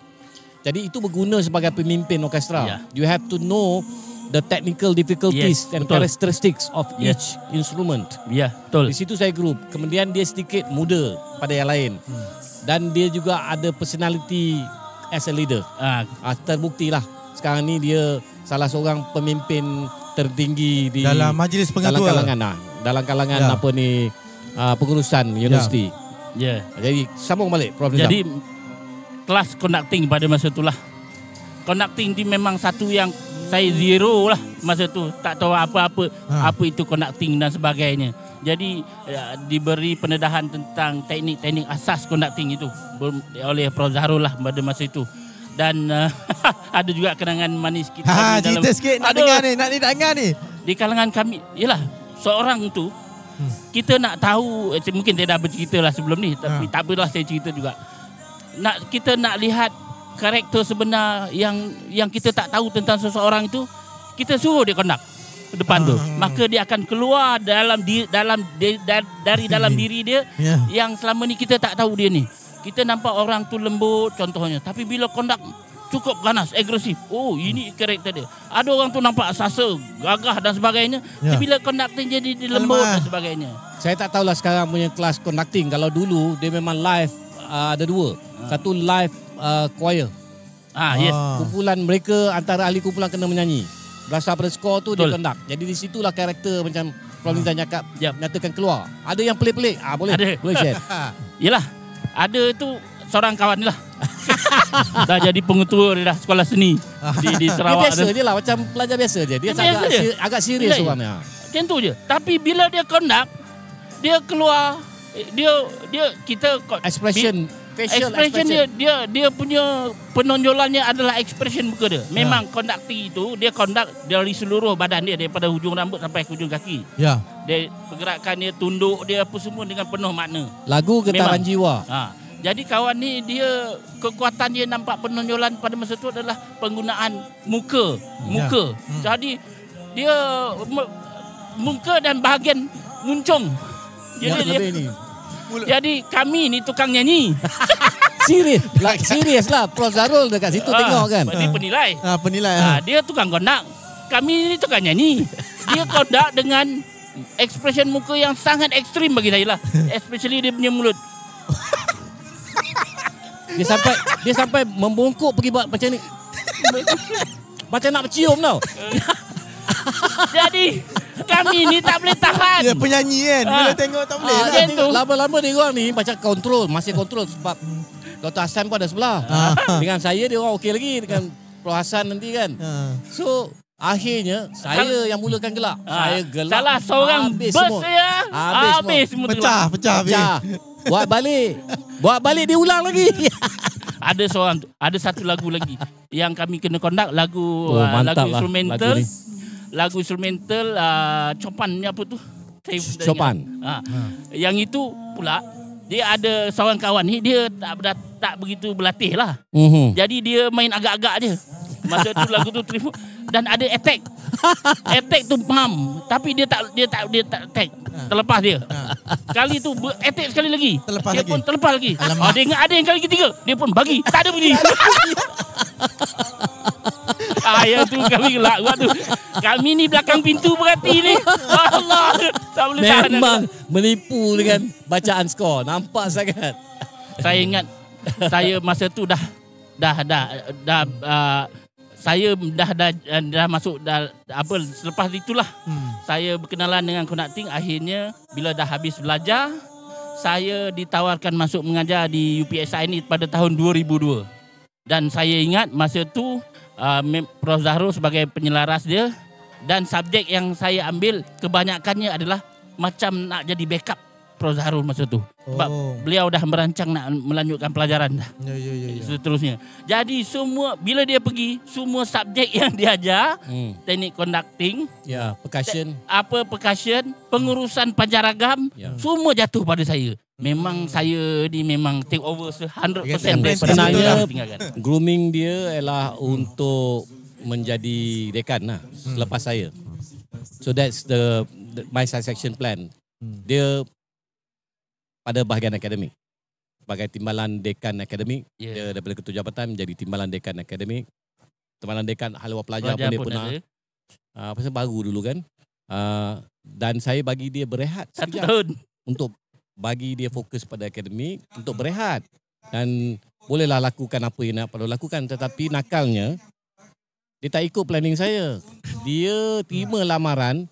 Jadi itu berguna sebagai pemimpin orkestra. You have to know the technical difficulties and characteristics of each instrument. Betul. Di situ saya group. Kemudian dia sedikit muda pada yang lain. Dan dia juga ada personality as a leader. Terbuktilah. Sekarang ni dia salah seorang pemimpin tertinggi di dalam majlis pengetua. Dalam kalangan pengurusan universiti. Jadi sambung balik Prof. Nizam. Jadi kelas conducting pada masa itulah. Conducting ni memang satu yang saya zero lah masa tu. Tak tahu apa-apa apa itu conducting dan sebagainya. Jadi diberi pendedahan tentang teknik-teknik asas conducting itu oleh Prof. Zahrul lah pada masa itu. Dan ada juga kenangan manis kita cerita sikit nak dengar ni. Di kalangan kami, yalah, seorang tu kita nak tahu, mungkin dia dah bercerita lah sebelum ni, tapi tak apalah saya cerita juga. Kita nak lihat karakter sebenar yang kita tak tahu tentang seseorang itu, kita suruh dia conduct ke depan tu. Maka dia akan keluar dari dalam diri dia yang selama ni kita tak tahu dia ni. Kita nampak orang tu lembut contohnya, tapi bila conduct cukup ganas, agresif. Oh, ini karakter dia. Ada orang tu nampak sasa, gagah dan sebagainya. Tapi bila conducting jadi lembut dan sebagainya. Saya tak tahulah sekarang punya kelas conducting. Kalau dulu dia memang live, ada dua. Satu live choir. Kumpulan mereka, antara ahli kumpulan kena menyanyi. Berdasar pada skor tu dia conduct. Jadi di situlah karakter macam Prof. Nizam cakap nyatakan keluar. Ada yang pelik-pelik, boleh share. Yalah, ada tu seorang kawan ni lah. Dah jadi pengetua dia dah sekolah seni di Sarawak. Dia biasa je lah, macam pelajar biasa je. Dia agak serius orangnya. Macam tu je. Tapi bila dia conduct, dia keluar, kita expression dia punya penonjolannya adalah expression muka dia. Memang conducting itu dia conduct dari seluruh badan dia, daripada hujung rambut sampai ke hujung kaki. Dia pergerakan dia, tunduk dia, apa semua dengan penuh makna. Lagu Getaran Jiwa. Jadi kawan ni dia kekuatan dia nampak penonjolan pada masa tu adalah penggunaan muka. Jadi dia muka dan bahagian nguncung. Jadi kami ni tukang nyanyi. Serius lah. Prof Zarul dekat situ tengok kan. Dia penilai. Penilai. Dia tukang kondak. Kami ni tukang nyanyi. Dia kondak dengan expression muka yang sangat ekstrim bagi saya lah. Especially dia punya mulut. Dia sampai membungkuk pergi buat macam ni. Macam nak bercium tau. Jadi kami ni tak boleh tahan. Dia penyanyi kan. Bila tengok tak boleh lah. Lama-lama dia orang ni macam kontrol. Masih kontrol sebab Dr. Hassan pun ada sebelah. Dengan saya dia orang okey lagi. Dengan Prof Hassan nanti kan. So akhirnya saya yang mulakan gelak. Saya gelak. Salah seorang bus saya. Habis semua. Pecah. Buat balik dia ulang lagi. Ada satu lagu lagi yang kami kena kondak, lagu instrumental. Lagu instrumental Chopin ni apa tu? Chopin. Yang itu pula dia ada seorang kawan ni, dia tak begitu berlatih lah. Jadi dia main agak-agak je. Masa tu lagu tu terima dan ada attack. Attack tu pam, tapi dia tak attack. Terlepas dia. Kali tu attack sekali lagi. Dia pun terlepas lagi. Ada yang kali ketiga, dia pun bagi. Tak ada bunyi. Yang tu kami gelak buat tu. Kami ni belakang pintu berhati ni. Allah, tak boleh tahan. Memang menipu dengan bacaan skor. Nampak sangat. Saya ingat saya masa tu saya dah masuk selepas itulah saya berkenalan dengan konducting. Akhirnya bila dah habis belajar, saya ditawarkan masuk mengajar di UPSI ini pada tahun 2002. Dan saya ingat masa tu Prof Zarul sebagai penyelaras dia, dan subjek yang saya ambil kebanyakannya adalah macam nak jadi backup Prof Zarul masa tu. Sebab beliau dah merancang nak melanjutkan pelajaran dah. Seterusnya. Jadi semua bila dia pergi, semua subjek yang dia ajar, teknik conducting, percussion, pengurusan pancaragam, semua jatuh pada saya. Memang saya ni memang take over 100% sebenarnya grooming dia ialah untuk menjadi dekan lah selepas saya. So that's my succession plan. Dia pada bahagian akademik. Sebagai timbalan dekan akademik, dia daripada ketua jabatan menjadi timbalan dekan akademik. Timbalan dekan haluan pelajar pun dia pernah. Pasal baru dulu kan. Dan saya bagi dia berehat 1 tahun untuk bagi dia fokus pada akademik, untuk berehat. Dan bolehlah lakukan apa yang nak perlu lakukan. Tetapi nakalnya, dia tak ikut planning saya. Dia terima lamaran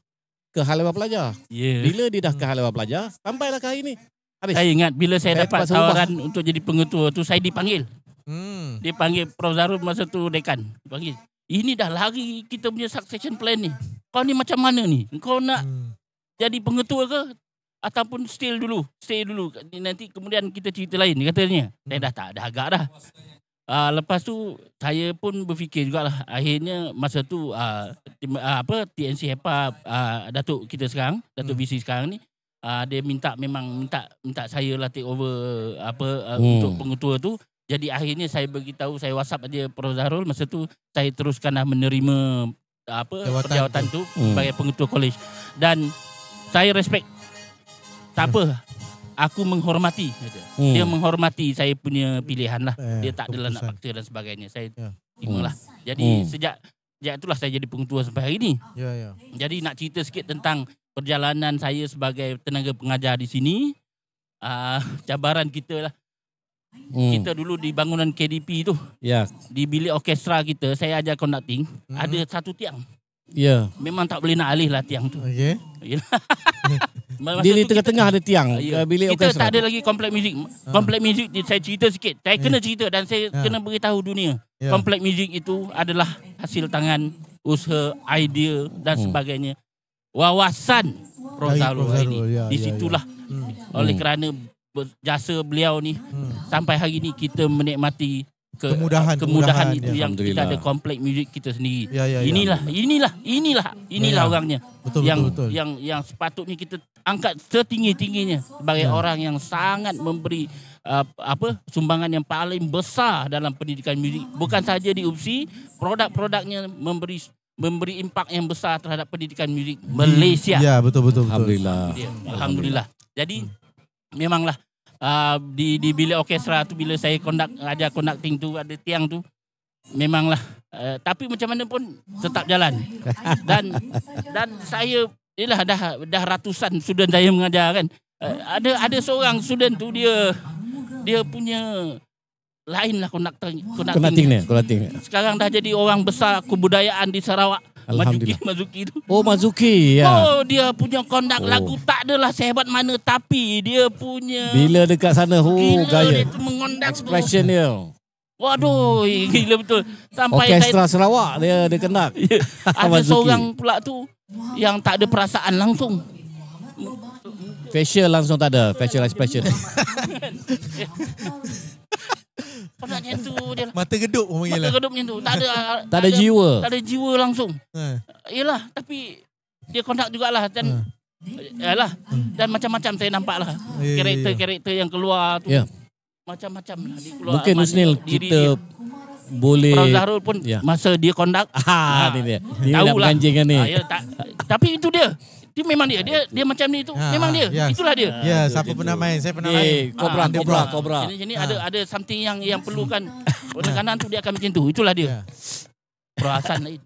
ke haluan pelajar. Bila dia dah ke haluan pelajar, sampailah ke hari ni. Habis. Saya ingat bila saya dapat tawaran untuk jadi pengetua tu, saya dipanggil. Dia panggil Prof Zarul masa tu dekan. Dipanggil. Ini dah lari kita punya succession plan ni. Kau ni macam mana ni? Kau nak jadi pengetua ke? Ataupun stay dulu. Nanti kemudian kita cerita lain, katanya. Saya dah tak ada agak dah. Lepas tu saya pun berfikir jugalah. Akhirnya masa tu TNC HEPA Datuk kita sekarang, Datuk VC sekarang ni, dia minta saya lah take over untuk pengetua tu. Jadi akhirnya saya beritahu, saya WhatsApp aja Prof Zarul masa tu, saya teruskan menerima perjawatan tu sebagai pengetua college. Dan saya respect. Tak apa, aku menghormati. Dia menghormati saya punya pilihan lah. Dia tak adalah nak paksa dan sebagainya. Saya timalah. Jadi sejak itulah saya jadi pengetua sampai hari ni. Jadi nak cerita sikit tentang perjalanan saya sebagai tenaga pengajar di sini. Cabaran kita lah. Kita dulu di bangunan KDP tu. Di bilik orkestra kita, saya ajar conducting. Ada satu tiang. Memang tak boleh nak alih lah tiang tu. Dia di tengah-tengah ada tiang. Bilik kita orkestra. tak ada lagi Komplek Muzik. Komplek Muzik saya cerita sikit. Saya kena cerita dan saya kena beritahu dunia. Komplek Muzik itu adalah hasil tangan, usaha, idea dan sebagainya. Wawasan Prof Zarul ini. Di situlah. Oleh kerana jasa beliau ni, sampai hari ni kita menikmati kemudahan itu yang kita ada Komplek Muzik kita sendiri. Inilah orangnya. Betul. Yang sepatutnya kita angkat setinggi-tingginya sebagai orang yang sangat memberi sumbangan yang paling besar dalam pendidikan muzik. Bukan saja di UPSI, produk-produknya memberi memberi impak yang besar terhadap pendidikan muzik Malaysia. Ya, betul. Alhamdulillah. Jadi memanglah di bilik orkestra tu bila saya ajar conducting tu, ada tiang tu, memanglah tapi macam mana pun tetap jalan. dan saya dah ratusan student saya mengajar kan. Ada seorang student tu dia punya lain lah conducting. Sekarang dah jadi orang besar kebudayaan di Sarawak. Mazuki tu. Oh, Mazuki ya. Oh, dia punya kondak lagu tak adalah sehebat mana, tapi dia punya bila dekat sana gaya. Dia mengondak expression dia. Waduh, gila betul. Sampai orkestra Sarawak dia kendak. Ada seorang pula tu yang tak ada perasaan langsung. Facial langsung tak ada, facial expression. Macam tu je lah. Mata geduk macam tu. Tak ada jiwa. Tak ada jiwa langsung. Yelah, tapi dia kondak jugalah dan dan macam-macam saya nampak lah. Karakter-karakter yang keluar tu. Macam-macam lah dia keluar. Mungkin Husnil kita boleh Prof Zahrul pun masa dia kondak ni dia. Dia nak menganjingkan ni. Tapi itu dia. Itu memang dia macam ni tu. Memang dia. Itulah dia. Ya, siapa pernah main? Saya pernah main. Kobra. Jadi ada something yang perlukan penekanan tu, dia akan macam tu. Itulah dia. Perasaan lain.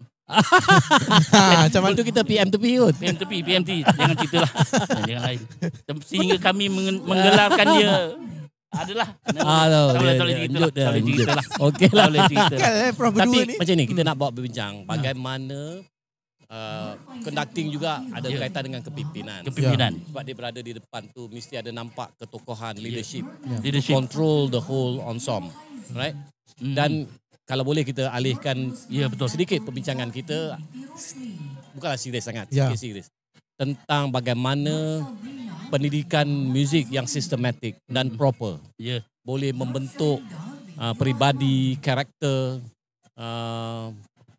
Macam mana tu kita PM tepi kot. PMT. Jangan cerita lah. Jangan lain. Sehingga kami menggelarkan dia adalah. Tak boleh cerita lah. Okey lah. Tapi macam ni kita nak bawa berbincang bagaimana conducting juga ada kaitan dengan kepimpinan. Sebab dia berada di depan tu mesti ada nampak ketokohan, leadership. Control the whole ensemble, right? Dan kalau boleh kita alihkan sedikit perbincangan kita, bukanlah serius sangat, sedikit serius, tentang bagaimana pendidikan muzik yang sistematik dan proper boleh membentuk peribadi, karakter,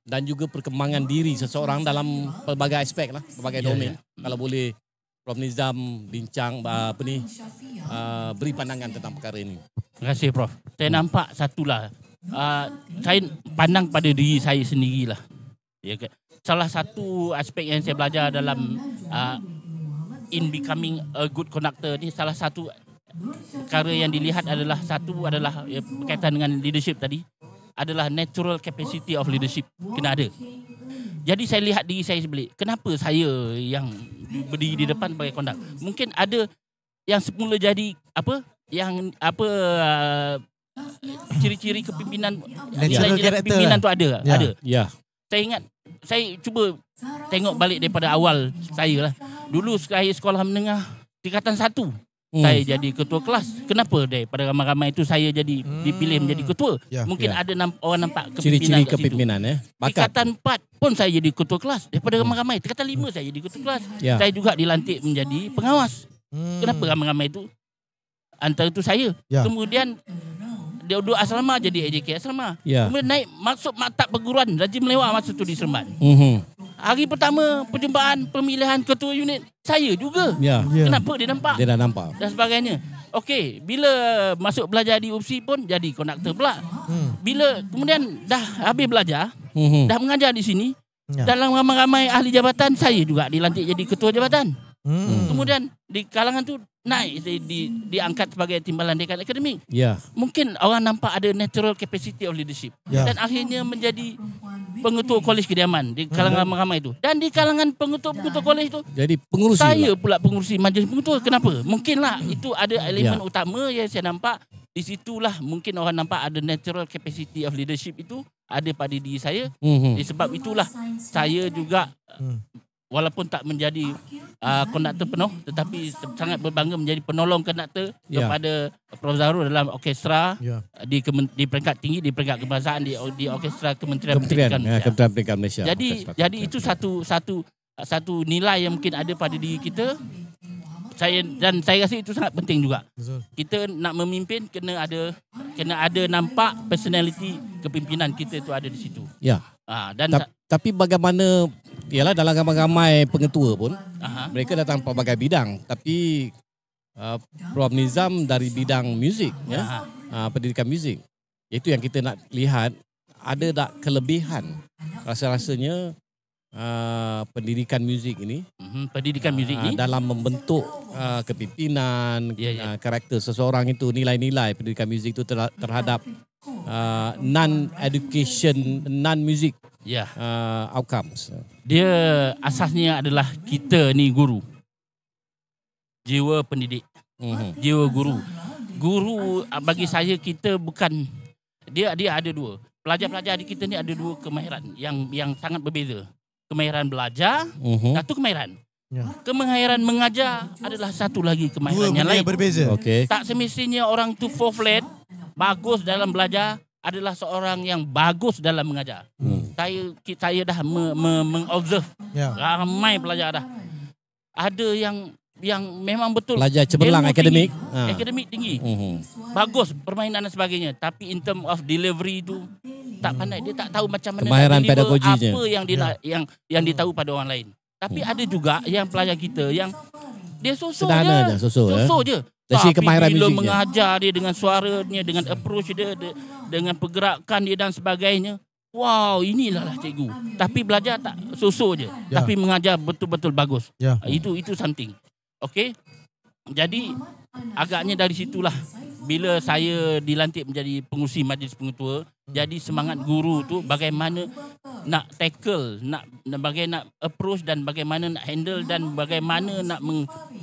dan juga perkembangan diri seseorang dalam pelbagai aspek lah, pelbagai domain. Kalau boleh Prof Nizam bincang beri pandangan tentang perkara ini. Terima kasih Prof. Saya nampak satulah. Saya pandang pada diri saya sendirilah. Salah satu aspek yang saya belajar dalam in becoming a good conductor ni, salah satu perkara yang dilihat adalah berkaitan dengan leadership tadi, adalah natural capacity of leadership kena ada. Jadi saya lihat diri saya sebelik. Kenapa saya yang berdiri di depan sebagai kondak? Mungkin ada yang semula jadi ciri-ciri kepimpinan, nilai-nilai kepimpinan tu ada. Saya ingat, saya cuba tengok balik daripada awal saya lah. Dulu saya sekolah menengah tingkatan 1. Saya jadi ketua kelas. Kenapa daripada ramai-ramai itu saya jadi dipilih menjadi ketua? Mungkin ada orang nampak ciri-ciri kepimpinan. Tingkatan 4 pun saya jadi ketua kelas. Daripada ramai-ramai. Tingkatan 5 saya jadi ketua kelas. Saya juga dilantik menjadi pengawas. Kenapa ramai-ramai itu? Antara itu saya. Kemudian dia duduk asrama jadi AJK asrama. Kemudian naik masuk maktab perguruan Raja Melewah masa tu di Seremban. Hari pertama perjumpaan pemilihan ketua unit, saya juga. Kenapa dia nampak? Dia dah nampak. Dan sebagainya. Okey, bila masuk belajar di UPSI pun jadi konduktor pula. Bila kemudian dah habis belajar, dah mengajar di sini, dalam ramai-ramai ahli jabatan, saya juga dilantik jadi ketua jabatan. Kemudian di kalangan tu naik, diangkat sebagai timbalan dekan akademik. Mungkin orang nampak ada natural capacity of leadership. Dan akhirnya menjadi pengetua kolej kediaman di kalangan ramai-ramai itu. Dan di kalangan pengetua kolej itu, jadi pengurusi. Saya pula pengurusi majlis pengetua. Kenapa? Mungkinlah itu ada elemen utama yang saya nampak. Di situlah mungkin orang nampak ada natural capacity of leadership itu ada pada diri saya. Sebab itulah saya juga walaupun tak menjadi konduktor penuh, tetapi sangat berbangga menjadi penolong konduktor kepada Prof Zahrul dalam orkestra di peringkat tinggi, di peringkat kebangsaan, di orkestra Kementerian Pendidikan Malaysia. Jadi itu satu nilai yang mungkin ada pada diri kita. Saya rasa itu sangat penting juga. Kita nak memimpin kena ada nampak personality kepimpinan kita itu ada di situ. Tapi bagaimana, ialah dalam ramai-ramai pengetua pun, mereka datang pelbagai bidang. Tapi Prof Nizam dari bidang muzik, pendidikan muzik. Itu yang kita nak lihat, ada tak kelebihan rasa-rasanya pendidikan muzik ini. Pendidikan muzik ini dalam membentuk kepimpinan, karakter seseorang itu, nilai-nilai pendidikan muzik itu terhadap non-education, non-music outcomes. Dia asasnya adalah kita ni guru. Jiwa pendidik. Jiwa guru. Guru bagi saya kita bukan dia ada dua. Pelajar-pelajar di kita ni ada dua kemahiran yang sangat berbeza. Kemahiran belajar, satu kemahiran. Kemahiran mengajar adalah satu lagi kemahiran yang lain. Berbeza. Okay. Tak semestinya orang tu full flat, bagus dalam belajar adalah seorang yang bagus dalam mengajar. Saya dah mengobserve ramai pelajar dah. Ada yang memang betul pelajar cemerlang akademik, akademik tinggi, bagus permainan dan sebagainya, tapi in term of delivery tu tak pandai. Dia tak tahu macam mana kemahiran nak deliver pedagoginya, apa yang dia yang dia tahu pada orang lain. Tapi ada juga yang pelajar kita yang dia sosok je, sosok je. Dari kemahiran bila musiknya, mengajar dia dengan suaranya, dengan approach dia, dengan pergerakan dia dan sebagainya. Wow, inilah cikgu. Tapi belajar tak sosok je, tapi mengajar betul-betul bagus. Itu something. Okey. Jadi agaknya dari situlah bila saya dilantik menjadi pengurusi majlis pengetua, jadi semangat guru tu bagaimana nak tackle, bagaimana nak approach dan bagaimana nak handle dan bagaimana nak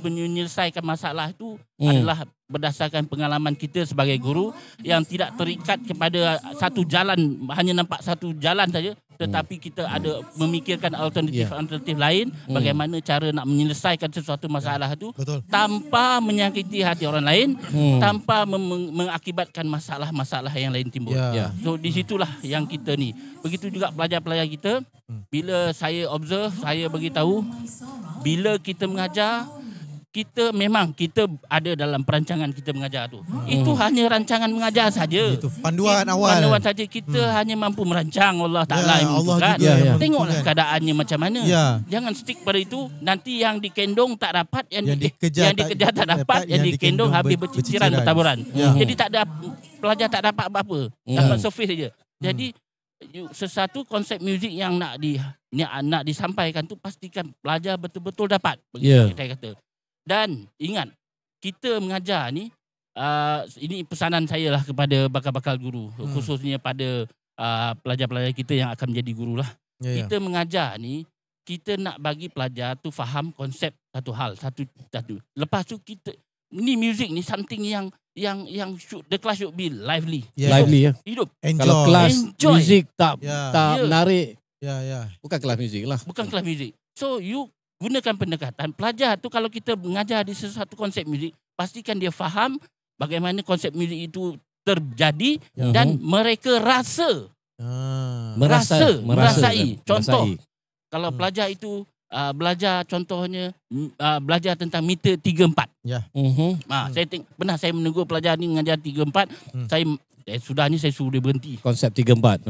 menyelesaikan masalah tu adalah berdasarkan pengalaman kita sebagai guru yang tidak terikat kepada satu jalan, hanya nampak satu jalan saja, tetapi kita ada memikirkan alternatif lain, bagaimana cara nak menyelesaikan sesuatu masalah tu tanpa menyakiti hati orang lain, tanpa mengakibatkan masalah-masalah yang lain timbul. So di situlah yang kita ni. Begitu juga pelajar-pelajar kita, bila saya observe, saya beritahu, bila kita mengajar, kita ada dalam perancangan kita mengajar tu. Itu hanya rancangan mengajar saja. Itu panduan awal. Panduan saja. Kita hanya mampu merancang, Allah Taala yang menentukan. Tengoklah keadaannya macam mana. Jangan stick pada itu. Nanti yang dikendong tak dapat, yang dikejar tak dapat, yang dikendong habis berciciran bertaburan. Jadi tak ada, pelajar tak dapat apa-apa. Dapat surface saja. Jadi sesuatu konsep muzik yang nak disampaikan tu pastikan pelajar betul-betul dapat. Begitu saya kata. Dan ingat, kita mengajar ni, ini pesanan saya lah kepada bakal-bakal guru, khususnya pada pelajar-pelajar kita yang akan menjadi guru lah. Kita mengajar ni, kita nak bagi pelajar tu faham konsep satu hal, satu. Lepas tu kita, ni music ni something yang the class should be lively. Lively ya. Hidup. Kalau kelas music tak menarik, bukan kelas music lah. Bukan kelas music. So you gunakan pendekatan pelajar tu, kalau kita mengajar di sesuatu konsep muzik, pastikan dia faham bagaimana konsep muzik itu terjadi dan mereka merasai. Contoh, kalau pelajar itu belajar, contohnya belajar tentang meter 3/4. Pernah saya menegur pelajar ni mengajar 3/4. Sudahnya saya suruh dia berhenti. Konsep 3/4.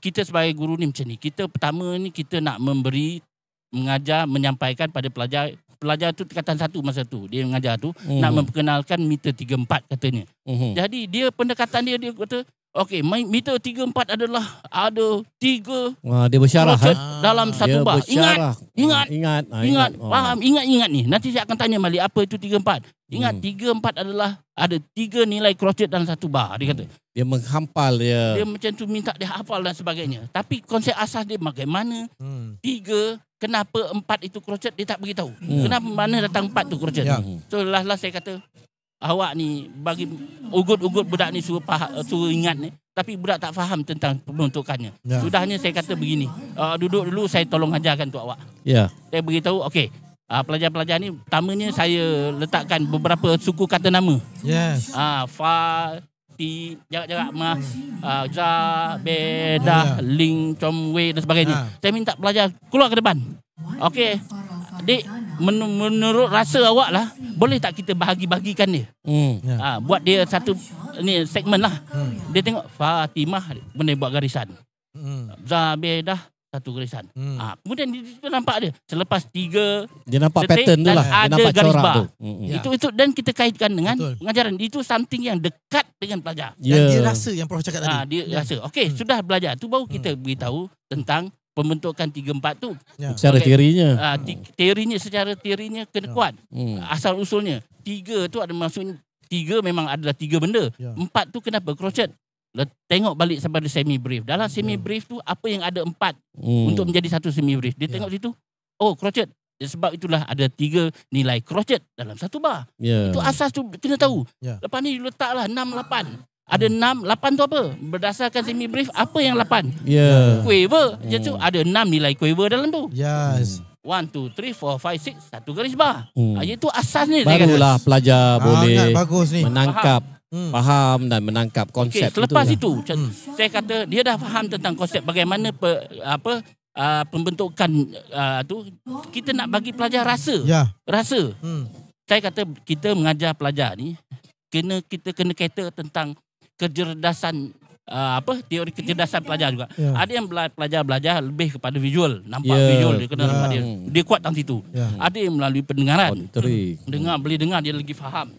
Kita sebagai guru ni macam ni. Kita pertama ni kita nak mengajar, menyampaikan pada pelajar tu tingkatan 1 masa tu dia mengajar tu nak memperkenalkan meter 3/4 katanya. Jadi dia pendekatan dia kata okey, meter 3/4 adalah ada 3 dia bersyarah dalam satu bar. Ingat. Faham, ingat ni. Nanti saya akan tanya balik apa itu 3/4. Ingat 3/4 adalah ada 3 nilai crochet dalam satu bar, dia kata. Dia menghampal dia. Dia macam tu minta dia hafal dan sebagainya. Tapi konsep asas dia bagaimana 3, kenapa 4 itu crochet dia tak beritahu. Kenapa mana datang 4 tu crochet. So last saya kata, awak ni bagi ugut-ugut budak ni suruh ingat ni, tapi budak tak faham tentang pembentukannya. Sudahnya saya kata begini, duduk dulu, saya tolong ajarkan tu awak. Saya beritahu, okey, pelajar-pelajar ni pertamanya saya letakkan beberapa suku kata nama. Fa, Ti, jarak-jarak mah, Za, Be, Dah, Ling, Com, Wei dan sebagainya. Saya minta pelajar keluar ke depan. Okey, Dik, menurut rasa awak lah, boleh tak kita bahagi-bagikan dia? Buat dia satu ni segmen lah. Dia tengok Fatimah, boleh buat garisan. Zabedah, satu garisan. Kemudian dia nampak dia selepas 3 dia nampak detik pattern tu lah. Ada nampak garis bar. Itu dan kita kaitkan dengan pengajaran. Itu something yang dekat dengan pelajar. Dan dia rasa yang Prof cakap tadi. Dia rasa. Okey, sudah belajar tu baru kita beritahu tentang pembentukan 3-4 tu. Secara teorinya. Secara teorinya kena kuat. Asal usulnya. 3 tu ada maksudnya 3 memang adalah 3 benda. 4 tu kenapa? Crochet. Tengok balik sampai semi brief. Dalam semi brief tu apa yang ada 4 untuk menjadi satu semi brief. Dia tengok situ. Oh, crochet. Sebab itulah ada 3 nilai crochet dalam satu bar. Itu asas tu kena tahu. Lepas ni letaklah 6, 8. Ada 6, 8 tu apa? Berdasarkan semi brief, apa yang 8? Quiver. Jadi ada 6 nilai quiver dalam tu. 1, 2, 3, 4, 5, 6. Satu garis bar. Itu asasnya. Barulah pelajar boleh menangkap, Faham. faham dan menangkap konsep itu. Selepas itu, saya kata dia dah faham tentang konsep bagaimana pembentukan tu, kita nak bagi pelajar rasa. Rasa. Saya kata kita mengajar pelajar ni kita kena kata tentang kecerdasan teori kecerdasan pelajar juga. Ada yang pelajar belajar lebih kepada visual, nampak visual dia kena nampak dia kuat dalam situ. Ada yang melalui pendengaran. Boleh dengar dia lagi faham.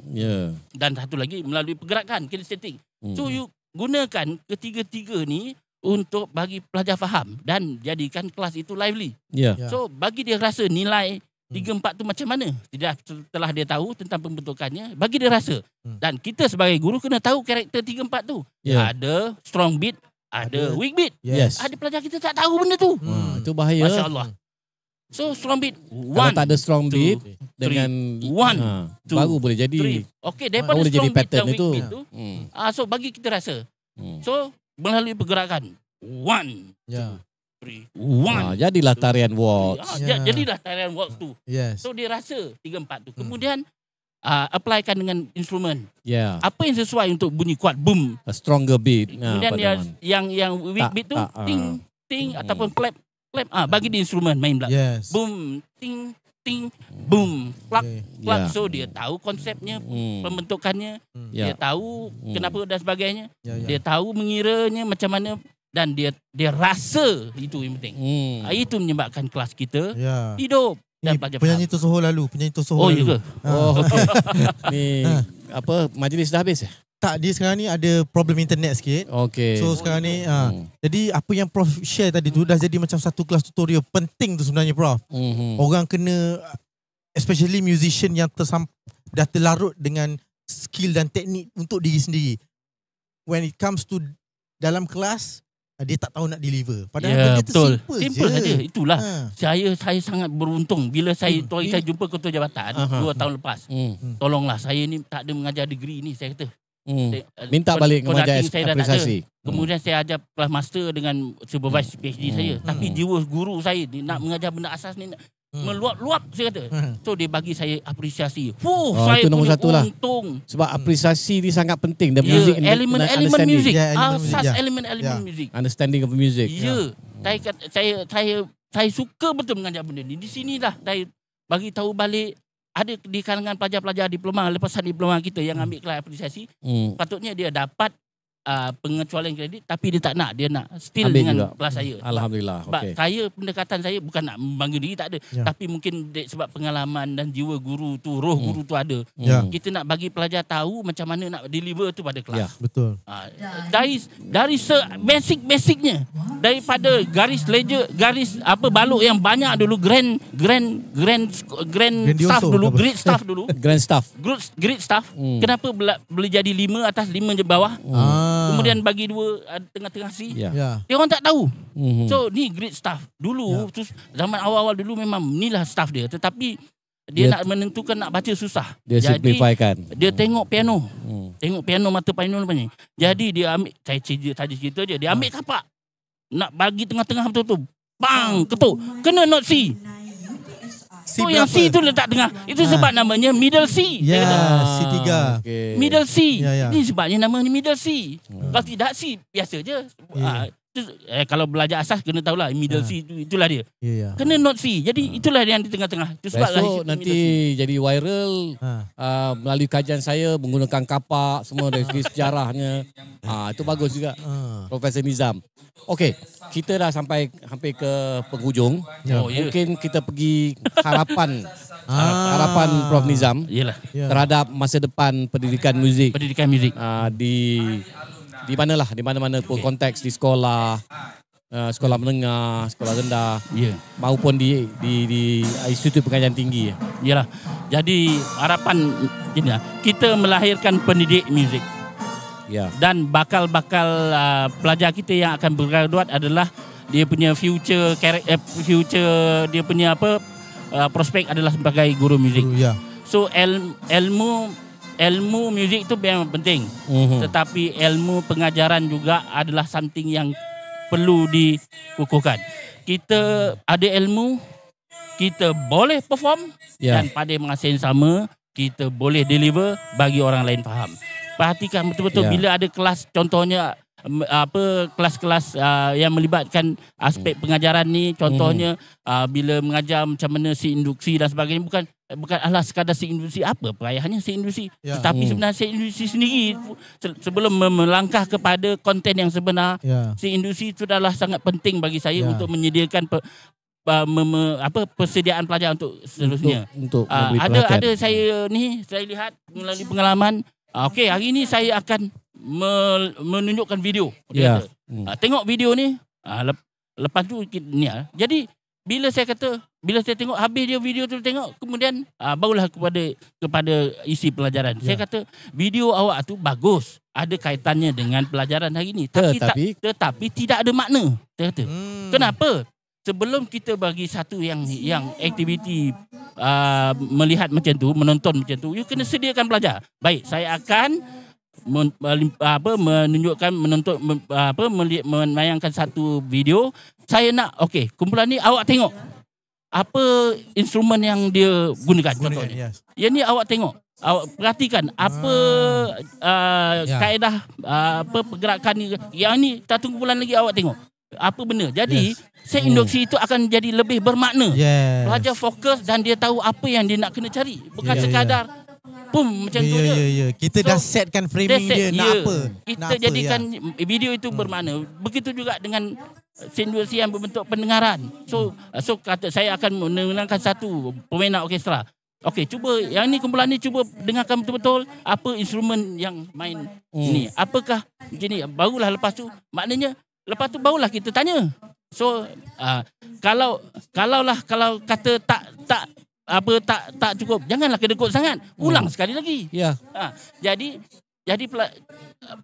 Dan satu lagi melalui pergerakan, kinestetik. So you gunakan ketiga-tiga ni untuk bagi pelajar faham dan jadikan kelas itu lively. So bagi dia rasa nilai 3-4 tu macam mana. Setelah dia tahu tentang pembentukannya, bagi dia rasa. Dan kita sebagai guru kena tahu karakter 3-4 tu. Ada strong beat, ada weak beat. Ada pelajar kita tak tahu benda tu. Itu bahaya. Masya Allah. So strong beat 1. Kalau tak ada strong beat dengan 1, 2, baru boleh jadi. Okey, daripada boleh strong jadi beat pattern dan weak itu. beat tu, so bagi kita rasa. So melalui pergerakan 1, 2, 3, 1. Jadilah tarian waltz. Jadilah tarian waltz tu. So dia rasa 3-4 tu. Kemudian applykan dengan instrumen. Apa yang sesuai untuk bunyi kuat boom. A stronger beat. Kemudian yang weak beat tu ting ting ataupun clap. Bagi di instrumen main pula. Boom ting ting boom klak klak. So dia tahu konsepnya, pembentukannya, dia tahu kenapa dan sebagainya. Dia tahu mengiranya macam mana dan dia rasa, itu yang penting. Itu menyebabkan kelas kita hidup dan pelajar penyanyi tu Soho lalu. Ya ke? Okey. Ni majlis dah habis? Tak, dia sekarang ni ada problem internet sikit. So sekarang ni jadi apa yang Prof share tadi tu dah jadi macam satu kelas tutorial penting tu sebenarnya, Prof. Orang kena, especially musician yang dah terlarut dengan skill dan teknik untuk diri sendiri. When it comes to dalam kelas, dia tak tahu nak deliver. Padahal benda tu simple saja. Itulah. Saya sangat beruntung bila saya jumpa ketua jabatan 2 tahun lepas. Tolonglah, saya ni tak ada mengajar degree ni, saya kata. Minta balik mengajar apresiasi. Kemudian saya ajar kelas master dengan supervise PhD saya. Tapi jiwa guru saya nak mengajar benda asas ni meluap-luap, saya kata. So dia bagi saya apresiasi. Saya itu nombor satu lah. Untung. Sebab apresiasi ni sangat penting. The music elemen music. Asas elemen music. Understanding of music. Saya suka betul mengajar benda ni. Di sinilah saya bagi tahu balik. Ada di kalangan pelajar-pelajar diploma, lepasan diploma kita yang ambil kelas apresiasi, patutnya dia dapat pengecualian kredit, tapi dia tak nak. Dia nak still ambil dengan kelas saya. Alhamdulillah. Sebab saya, pendekatan saya bukan nak membangga diri, tak ada. Tapi mungkin sebab pengalaman dan jiwa guru tu, roh guru tu ada. Kita nak bagi pelajar tahu macam mana nak deliver tu pada kelas. Betul. Dari basic-basicnya, daripada garis ledger, garis balok yang banyak dulu, grand staff dulu, grid staff dulu. Grid staff. Kenapa boleh jadi 5 atas 5 je bawah? Kemudian bagi 2 tengah-tengah C. Dia orang tak tahu. So ni grid staff. Dulu zaman awal-awal dulu memang inilah staff dia. Tetapi dia nak menentukan nak baca susah. Dia simplifykan. Dia tengok piano. Tengok piano, mata piano ni. Jadi dia ambil, saya cerita je, dia ambil kapak. Nak bagi tengah-tengah betul-betul. Bang, ketuk. Kena note C. So yang C tu letak tengah. Itu sebab namanya middle C. C3. Middle C. Ini sebabnya nama ni middle C. Kalau tidak C, biasa je. Kalau belajar asas kena tahulah middle C itulah dia. Kena note C. Jadi itulah yang di tengah-tengah. Itu sebab besok nanti jadi viral melalui kajian saya menggunakan kapak semua dari segi sejarahnya. Itu bagus juga. Profesor Nizam. Okey, kita dah sampai hampir ke penghujung. Mungkin kita pergi harapan Prof Nizam terhadap masa depan pendidikan muzik. Di mana-mana pun konteks di sekolah, sekolah menengah, sekolah rendah, maupun di institut pengajian tinggi. Yalah. Jadi harapan kita melahirkan pendidik muzik. Ya. Dan bakal-bakal pelajar kita yang akan bergraduat adalah dia punya future dia punya prospek adalah sebagai guru muzik. So ilmu muzik itu memang penting. Tetapi ilmu pengajaran juga adalah something yang perlu dikukuhkan. Kita ada ilmu, kita boleh perform dan pada masa yang sama kita boleh deliver bagi orang lain faham. Perhatikan betul-betul bila ada kelas, contohnya kelas-kelas yang melibatkan aspek pengajaran ni, contohnya bila mengajar macam mana si induksi dan sebagainya, bukan sekadar si induksi, apa perayahannya si induksi, tetapi sebenarnya si induksi sendiri sebelum melangkah kepada konten yang sebenar, si induksi itu adalah sangat penting bagi saya untuk menyediakan persediaan pelajar untuk seterusnya. Untuk ada saya lihat melalui pengalaman. Okey, hari ini saya akan menunjukkan video. Tengok video ni. Lepas tu ni. Jadi bila saya tengok habis dia video tu tengok, kemudian barulah kepada isi pelajaran. Saya kata video awak tu bagus, ada kaitannya dengan pelajaran hari ini. Tetapi tidak ada makna. Saya kata. Kenapa? Sebelum kita bagi satu yang aktiviti melihat macam tu, menonton macam tu, you kena sediakan pelajar. Baik, saya akan menayangkan satu video. Saya nak, okey, kumpulan ni awak tengok apa instrumen yang dia gunakan contohnya. Yang ni awak tengok. Awak perhatikan apa kaedah pergerakan ni. Yang ni satu kumpulan lagi awak tengok. Apa benda. Jadi induksi itu akan jadi lebih bermakna. Pelajar fokus dan dia tahu apa yang dia nak kena cari. Bukan sekadar macam tu je. Kita dah setkan framing dia nak apa. Kita jadikan video itu bermakna. Begitu juga dengan induksi yang berbentuk pendengaran. So kata saya akan mendengarkan satu pemain orkestra. Okey, cuba yang ni kumpulan ni cuba dengarkan betul-betul apa instrumen yang main ni. Apakah begini, barulah lepas tu maknanya lepas tu barulah kita tanya. So kalau kata tak cukup, janganlah kedekut sangat. Ulang sekali lagi. Jadi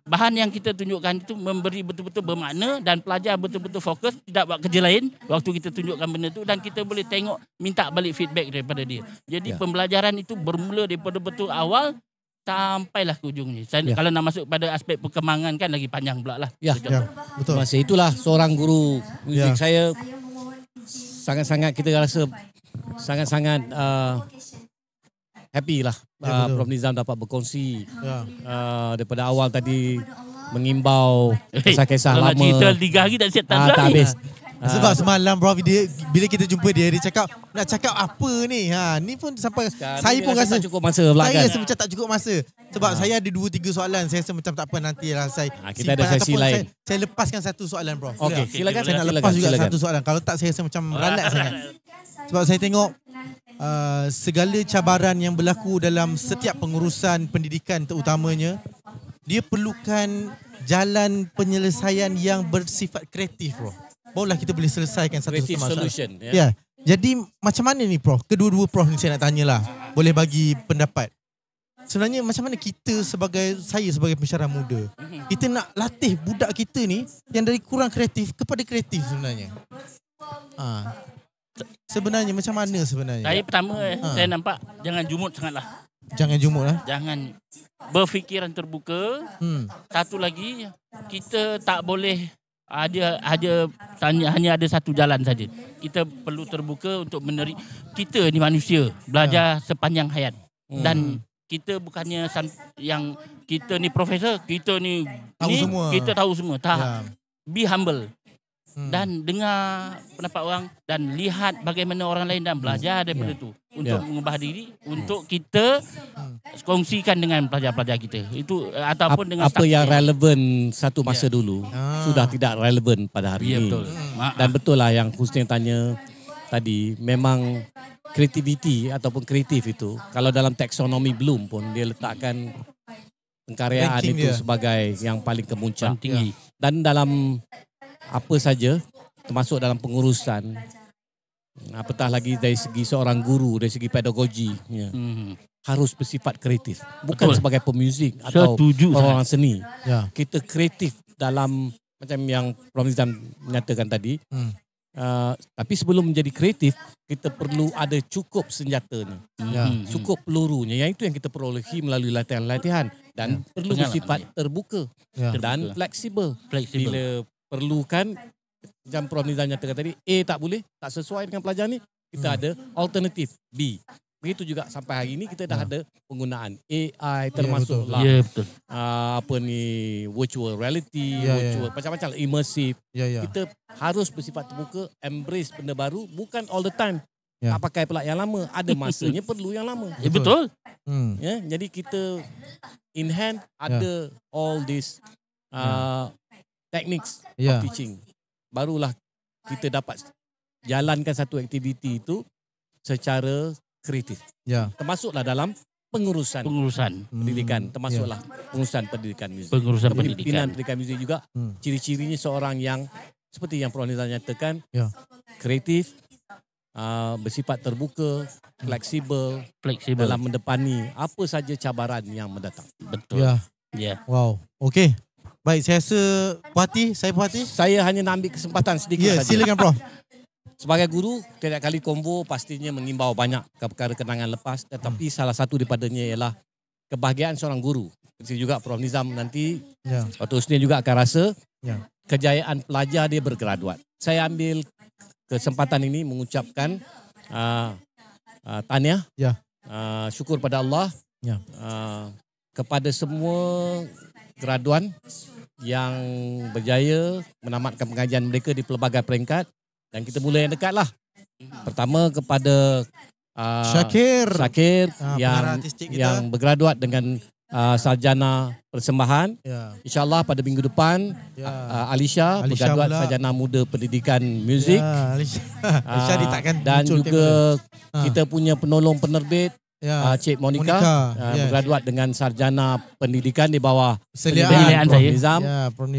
bahan yang kita tunjukkan itu memberi betul-betul bermakna dan pelajar betul-betul fokus, tidak buat kerja lain waktu kita tunjukkan benda tu, dan kita boleh tengok, minta balik feedback daripada dia. Jadi pembelajaran itu bermula daripada betul awal sampailah ke ujungnya. Kalau nak masuk pada aspek perkembangan kan lagi panjang pula lah. Betul. Masa itulah seorang guru muzik saya sangat-sangat, kita rasa sangat-sangat happy lah. Prof Nizam dapat berkongsi daripada awal tadi, mengimbau kisah-kisah lama. Kalau cerita 3 hari tak siap tak habis. Sebab semalam Prof bila kita jumpa dia cakap nak cakap apa ni. Ni pun sampai saya pun rasa tak cukup masa belakang. Saya rasa macam tak cukup masa. Sebab saya ada 2-3 soalan. Saya rasa macam tak apa, nantilah saya kita ada sesi lain. Saya lepaskan satu soalan Prof. Okey, silakan. Saya nak lepas juga satu soalan. Kalau tak saya rasa macam ralat sangat. Sebab saya tengok segala cabaran yang berlaku dalam setiap pengurusan pendidikan terutamanya, dia perlukan jalan penyelesaian yang bersifat kreatif Prof. Barulah kita boleh selesaikan satu masalah. Solution. Jadi macam mana ni Prof? Kedua-dua Prof ni saya nak tanyalah. Boleh bagi pendapat. Sebenarnya macam mana kita saya sebagai pensyarah muda, kita nak latih budak kita ni yang dari kurang kreatif kepada kreatif sebenarnya. Sebenarnya macam mana sebenarnya? Saya pertama saya nampak jangan jumut sangatlah. Jangan jumut lah. Jangan berfikiran terbuka. Satu lagi, kita tak boleh hanya ada satu jalan saja. Kita perlu terbuka untuk menerima. Kita ni manusia, belajar sepanjang hayat. Dan kita bukannya yang kita ni profesor, kita ni semua. Kita tahu semua. Tak. Be humble. Dan dengar pendapat orang dan lihat bagaimana orang lain dan belajar daripada itu untuk mengubah diri, untuk kita kongsikan dengan pelajar-pelajar kita. Itu ataupun dengan apa yang relevan satu masa dulu sudah tidak relevan pada hari ini. Betul. Dan betul lah yang Husni tanya tadi, memang kreativiti ataupun kreatif itu kalau dalam taksonomi Bloom pun dia letakkan pengkaryaan itu sebagai yang paling kemuncak. Tinggi. Dan dalam apa saja termasuk dalam pengurusan, apatah lagi dari segi seorang guru, dari segi pedagogi, harus bersifat kreatif. Bukan sebagai pemuzik atau orang seni. Kita kreatif dalam macam yang Prof. Nizam menyatakan tadi. Tapi sebelum menjadi kreatif, kita perlu ada cukup senjatanya, cukup pelurunya. Yang itu yang kita perolehi melalui latihan-latihan dan perlu bersifat terbuka dan fleksibel. Bila perlukan, macam Prof. Nizam nyatakan tadi, A tak boleh, tak sesuai dengan pelajar ni, kita ada alternatif B. Begitu juga sampai hari ini kita dah ada penggunaan AI termasuklah apa ni, virtual reality, virtual macam-macam immersive. Kita harus bersifat terbuka, embrace benda baru, bukan all the time. Tak pakai pula yang lama, ada masanya perlu yang lama. Betul. Jadi kita in hand ada all these techniques of teaching. Barulah kita dapat jalankan satu aktiviti itu secara kreatif. Termasuklah dalam pengurusan pendidikan, termasuklah pengurusan pendidikan muzik. Pendidikan muzik juga ciri-cirinya seorang yang seperti yang Prof. Nizam nyatakan, kreatif, bersifat terbuka, fleksibel dalam mendepani apa saja cabaran yang mendatang. Betul. Wow. Okey. Baik, saya rasa puas hati, Saya hanya nak ambil kesempatan sedikit saja. Silakan Prof. Sebagai guru, tiap kali konvo pastinya mengimbau banyak perkara kenangan lepas, tetapi salah satu daripadanya ialah kebahagiaan seorang guru. Seperti juga Prof. Nizam nanti, Dr. Husni juga akan rasa kejayaan pelajar dia bergraduat. Saya ambil kesempatan ini mengucapkan tahniah, syukur pada Allah kepada semua graduan yang berjaya menamatkan pengajian mereka di pelbagai peringkat. Dan kita mula yang dekat lah. Pertama kepada Syakir yang bergraduat dengan sarjana persembahan. InsyaAllah pada minggu depan Alisha bergraduat sarjana muda pendidikan muzik. Dan juga kita punya penolong penerbit Cik Monica bergraduat dengan sarjana pendidikan di bawah penilaian Prof. Nizam.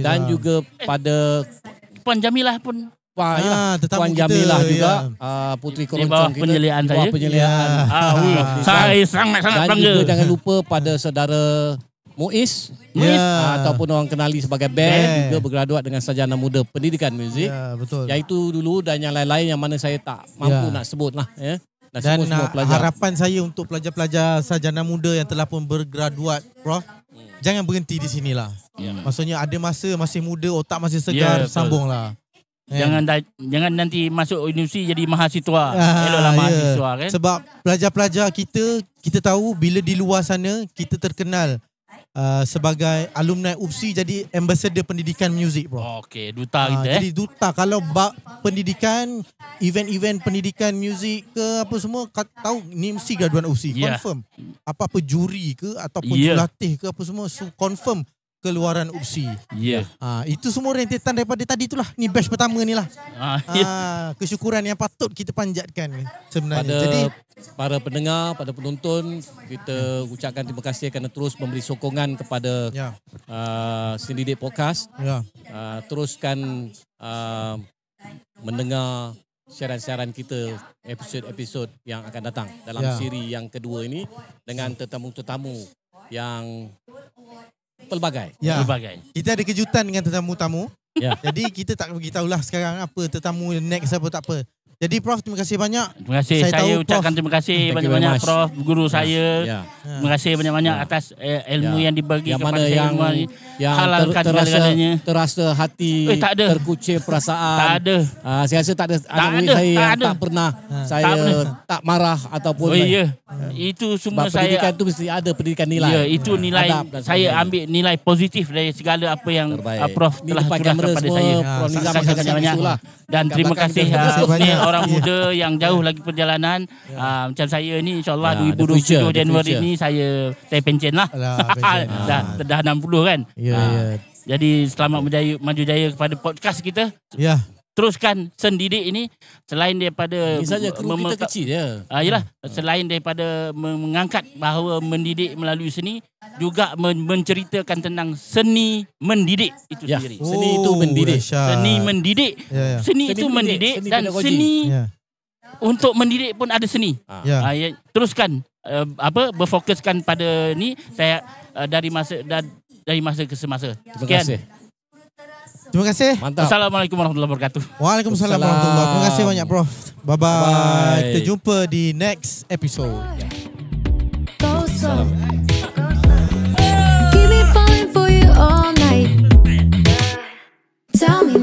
Dan juga pada Puan Jamilah pun Puan Jamilah juga putri Koroncong kita penyeliaan saya. Saya sangat-sangat bangga. Dan juga jangan lupa pada saudara Muiz ataupun orang kenali sebagai Ben, juga bergraduat dengan sarjana muda pendidikan muzik. Betul. Iaitu dulu dan yang lain-lain yang mana saya tak mampu nak sebut lah. Dan harapan saya untuk pelajar-pelajar sarjana muda yang telah pun bergraduat, Prof, jangan berhenti di sinilah. Maksudnya ada masa masih muda, otak masih segar, sambunglah. Jangan nanti masuk universiti jadi mahasiswa. Eloklah mahasiswa kan. Sebab pelajar-pelajar kita tahu bila di luar sana kita terkenal sebagai alumni UPSI jadi ambassador pendidikan muzik, bro. Okey, duta kita Jadi duta kalau pendidikan, event-event pendidikan muzik ke apa semua tahu ni mesti graduan UPSI, confirm. Apa-apa juri ke ataupun jurulatih ke apa semua confirm keluaran UPSI. Itu semua rentetan daripada tadi itulah. Ni batch pertama ni lah. Kesyukuran yang patut kita panjatkan sebenarnya. Pada jadi para pendengar, pada penonton, kita ucapkan terima kasih kerana terus memberi sokongan kepada Sindidik Podcast. Teruskan mendengar siaran-siaran kita, episod-episod yang akan datang dalam siri yang kedua ini dengan tetamu-tetamu yang pelbagai. Kita ada kejutan dengan tetamu-tamu. Jadi kita tak beritahulah sekarang apa tetamu next apa tak apa. Jadi Prof, terima kasih banyak. Terima kasih. Saya ucapkan terima kasih banyak-banyak Prof, guru saya. Terima kasih banyak-banyak atas ilmu yang dibagi yang kepada mana saya. Halalkan segala-galanya. Terasa hati, terkucir perasaan. Tak ada. Saya rasa tak ada anak murid saya yang tak pernah saya tak marah ataupun itu semua sebab saya. Pendidikan tu mesti ada pendidikan nilai. Itu nilai. Saya ambil nilai positif dari segala apa yang Prof telah curahkan kepada saya. Terima kasih banyak. Dan terima kasih orang muda yang jauh lagi perjalanan. Macam saya ni insyaAllah 2027 Januari ni saya pencen lah. Dah 60 kan. Jadi selamat maju jaya kepada podcast kita. teruskan sendidik ini selain daripada ini saja kru kita kecil je. Yalah, selain daripada mengangkat bahawa mendidik melalui seni, juga menceritakan tentang seni mendidik itu sendiri. Seni itu mendidik. Seni mendidik. Seni itu mendidik dan seni untuk mendidik pun ada seni. Teruskan berfokuskan pada ni saya dari masa ke semasa. Sekian. Terima kasih. Mantap. Assalamualaikum warahmatullahi wabarakatuh. Waalaikumsalam warahmatullahi. Terima kasih banyak Prof. Bye-bye. Kita jumpa di next episode. Keep me falling for you all night. Tell me